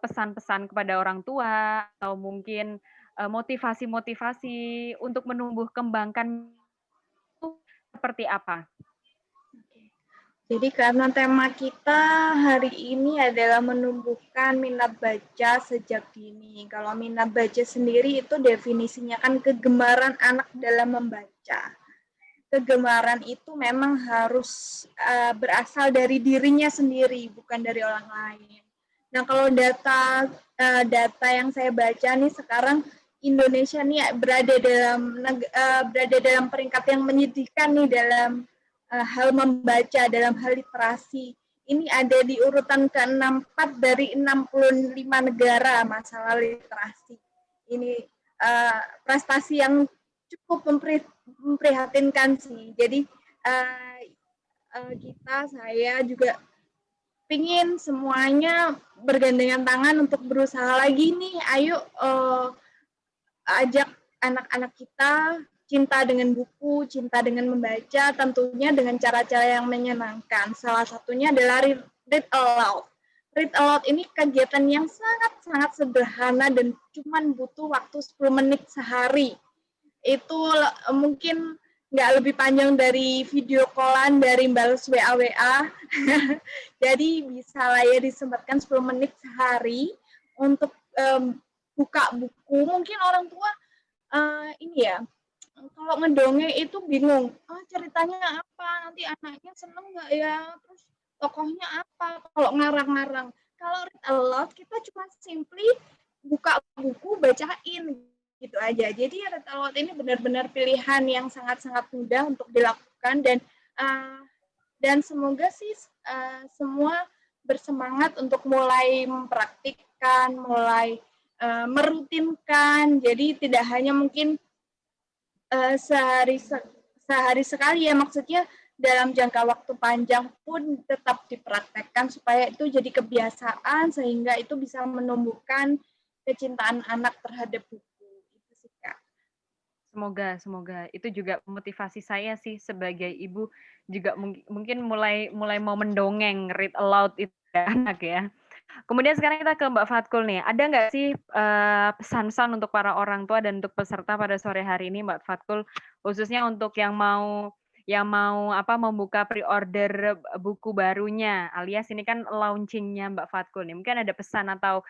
pesan-pesan kepada orang tua atau mungkin motivasi-motivasi untuk menumbuh kembangkan itu seperti apa? Jadi karena tema kita hari ini adalah menumbuhkan minat baca sejak dini. Kalau minat baca sendiri itu definisinya kan kegemaran anak dalam membaca. Kegemaran itu memang harus berasal dari dirinya sendiri, bukan dari orang lain. Nah, kalau data yang saya baca nih sekarang Indonesia nih berada dalam peringkat yang menyedihkan nih dalam hal membaca, dalam hal literasi. Ini ada di urutan ke-64 dari 65 negara masalah literasi. Ini prestasi yang cukup memprihatinkan sih. Jadi saya juga pingin semuanya bergandengan tangan untuk berusaha lagi nih. Ayo ajak anak-anak kita cinta dengan buku, cinta dengan membaca, tentunya dengan cara-cara yang menyenangkan. Salah satunya adalah read aloud. Read aloud ini kegiatan yang sangat-sangat sederhana dan cuman butuh waktu 10 menit sehari. Itu mungkin nggak lebih panjang dari video callan, dari balas WA. Jadi bisa lah ya disempatkan 10 menit sehari untuk buka buku. Mungkin orang tua ini ya, kalau ngedongeng itu bingung, ceritanya apa, nanti anaknya seneng nggak ya, terus tokohnya apa, kalau ngarang-ngarang. Kalau read aloud, kita cuma simply buka buku, bacain, gitu aja. Jadi read aloud ini benar-benar pilihan yang sangat-sangat mudah untuk dilakukan, dan semoga sih semua bersemangat untuk mulai mempraktikkan, mulai merutinkan. Jadi tidak hanya mungkin sehari sekali ya, maksudnya dalam jangka waktu panjang pun tetap dipraktekkan supaya itu jadi kebiasaan sehingga itu bisa menumbuhkan kecintaan anak terhadap buku. Itu sih Kak. Semoga itu juga motivasi saya sih sebagai ibu juga mungkin mulai mau mendongeng read aloud itu ya anak ya. Kemudian sekarang kita ke Mbak Fatkul nih. Ada nggak sih pesan-pesan untuk para orang tua dan untuk peserta pada sore hari ini Mbak Fatkul, khususnya untuk yang mau membuka pre-order buku barunya, alias ini kan launchingnya Mbak Fatkul nih. Mungkin ada pesan atau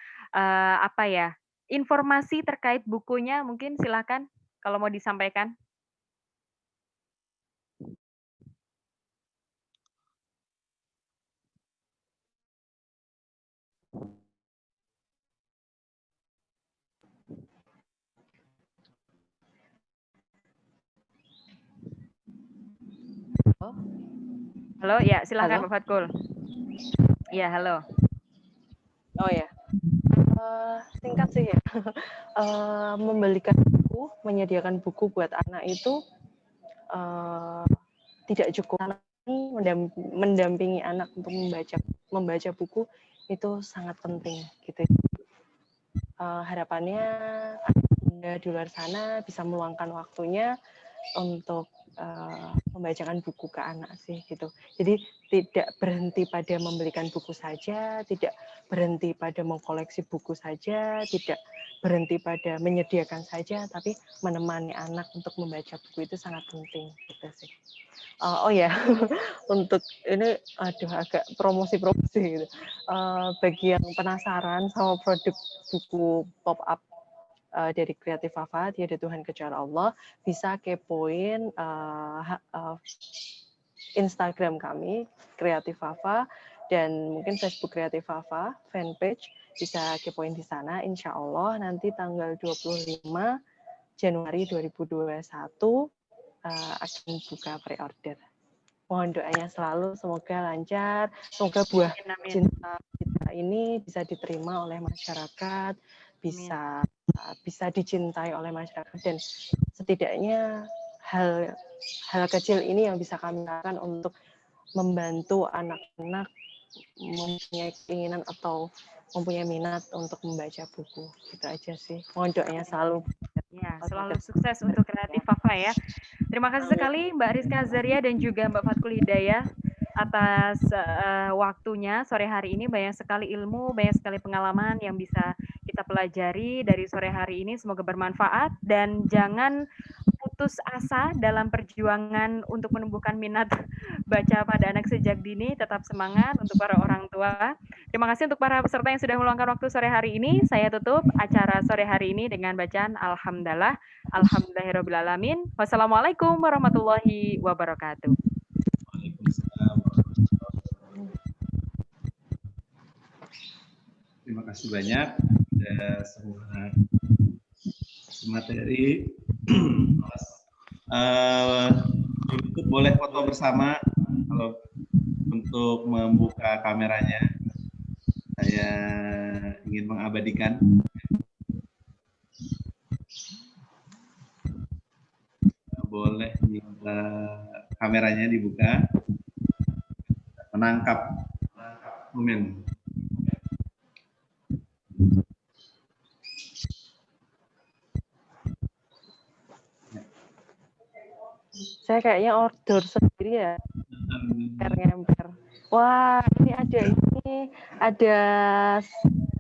informasi terkait bukunya mungkin silakan kalau mau disampaikan. Halo, ya silakan Halo? Mbak Fatkul. Iya, halo. Oh ya, singkat sih ya. Membelikan buku, menyediakan buku buat anak itu tidak cukup. Mendampingi anak untuk membaca buku itu sangat penting gitu. Harapannya Anda di luar sana bisa meluangkan waktunya untuk membacakan buku ke anak sih gitu. Jadi tidak berhenti pada membelikan buku saja, tidak berhenti pada mengkoleksi buku saja, tidak berhenti pada menyediakan saja, tapi menemani anak untuk membaca buku itu sangat penting gitu sih. Oh ya, untuk ini agak promosi gitu. Bagi yang penasaran sama produk buku pop-up dari Kreatif Fafa, Tiada Tuhan Kecuali Allah, bisa kepoin Instagram kami, Kreatif Fafa, dan mungkin Facebook Kreatif Fafa, fanpage, bisa kepoin di sana. Insya Allah nanti tanggal 25 Januari 2021 akan buka pre-order. Mohon doanya selalu, semoga lancar, semoga buah cinta kita ini bisa diterima oleh masyarakat, bisa dicintai oleh masyarakat, dan setidaknya hal kecil ini yang bisa kami lakukan untuk membantu anak-anak mempunyai keinginan atau mempunyai minat untuk membaca buku. Gitu aja sih. Mohon doanya selalu. Ya, selalu sukses untuk Kreatif Fafa ya. Terima kasih sekali Mbak Rizka Azaria dan juga Mbak Fatkul Hidayah atas waktunya sore hari ini. Banyak sekali ilmu, banyak sekali pengalaman yang bisa kita pelajari dari sore hari ini. Semoga bermanfaat dan jangan putus asa dalam perjuangan untuk menumbuhkan minat baca pada anak sejak dini. Tetap semangat untuk para orang tua. Terima kasih untuk para peserta yang sudah meluangkan waktu sore hari ini. Saya tutup acara sore hari ini dengan bacaan Alhamdulillah. Alhamdulillahirrahmanirrahim. Wassalamualaikum warahmatullahi wabarakatuh. Terima kasih banyak semua materi. YouTube boleh foto bersama kalau untuk membuka kameranya. Saya ingin mengabadikan. Boleh kameranya dibuka. Menangkap momen. Saya kayaknya order sendiri ya. Ngemper. Wah, ini ada ini. ada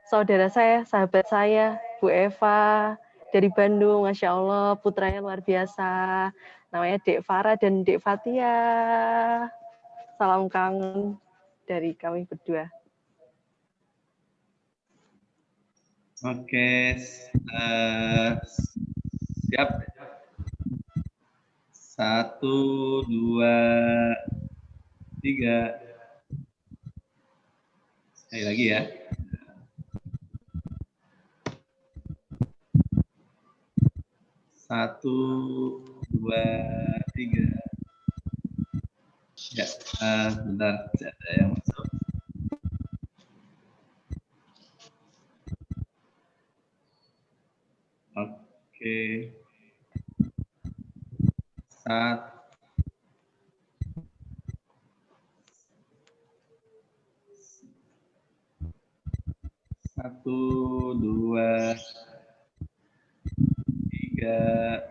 saudara saya, sahabat saya, Bu Eva dari Bandung, Masya Allah, putranya luar biasa. Namanya Dek Farah dan Dek Fatia. Salam kangen dari kami berdua. Oke, siap. 1, 2, 3. Sekali lagi ya. 1, 2, 3. Ya, bentar, tidak ada yang masuk. Oke. 1, 2, 3.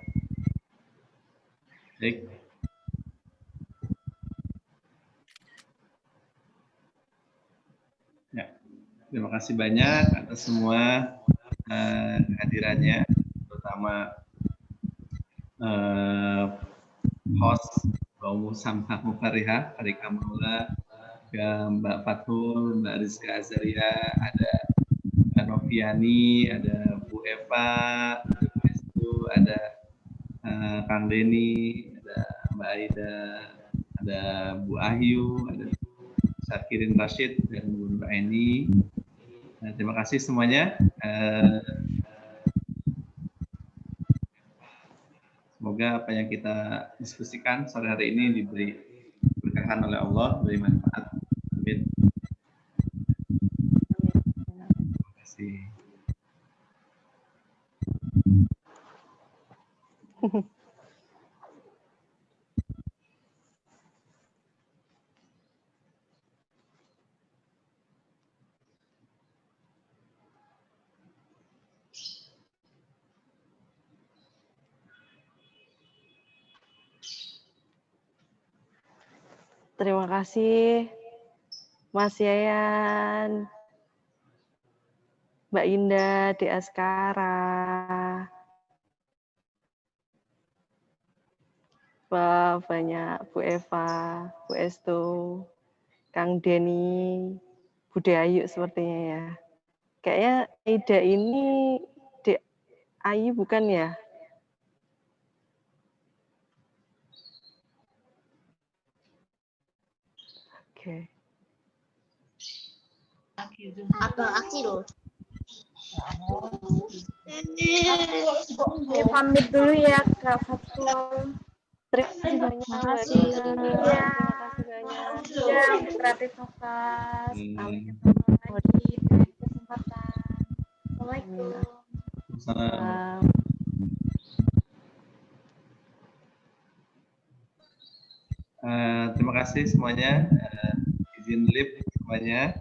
Baik. Ya, terima kasih banyak atas semua kehadirannya, terutama host Mbak Umu Samha Mufariha, Arika Maula, Mbak Fatul, Mbak Rizka Azaria, ada Mbak Noviani, ada Bu Eva, ada Bu Estu, ada Kang Deni, ada Mbak Aida, ada Bu Ahyu, ada Syakirin Rashid, dan Bu Nur Aini. Nah, terima kasih semuanya. Semoga apa yang kita diskusikan sore hari ini diberi berkahan oleh Allah, beri manfaat. Amin. Terima kasih. Terima kasih Mas Yayan, Mbak Indah, Dek Askara, banyak Bu Eva, Bu Estu, Kang Deni, Bude Ayu sepertinya ya. Kayaknya Aida ini Dek Ayu bukan ya? Oke. Aki loh. Pamit dulu ya Kak Fatul. Terima kasih banyak. Ya, Terima kasih banyak. ya, kreatif nafas. Sampai ketemu lagi di kesempatan. Assalamualaikum. Salam. Terima kasih semuanya. Izin live semuanya.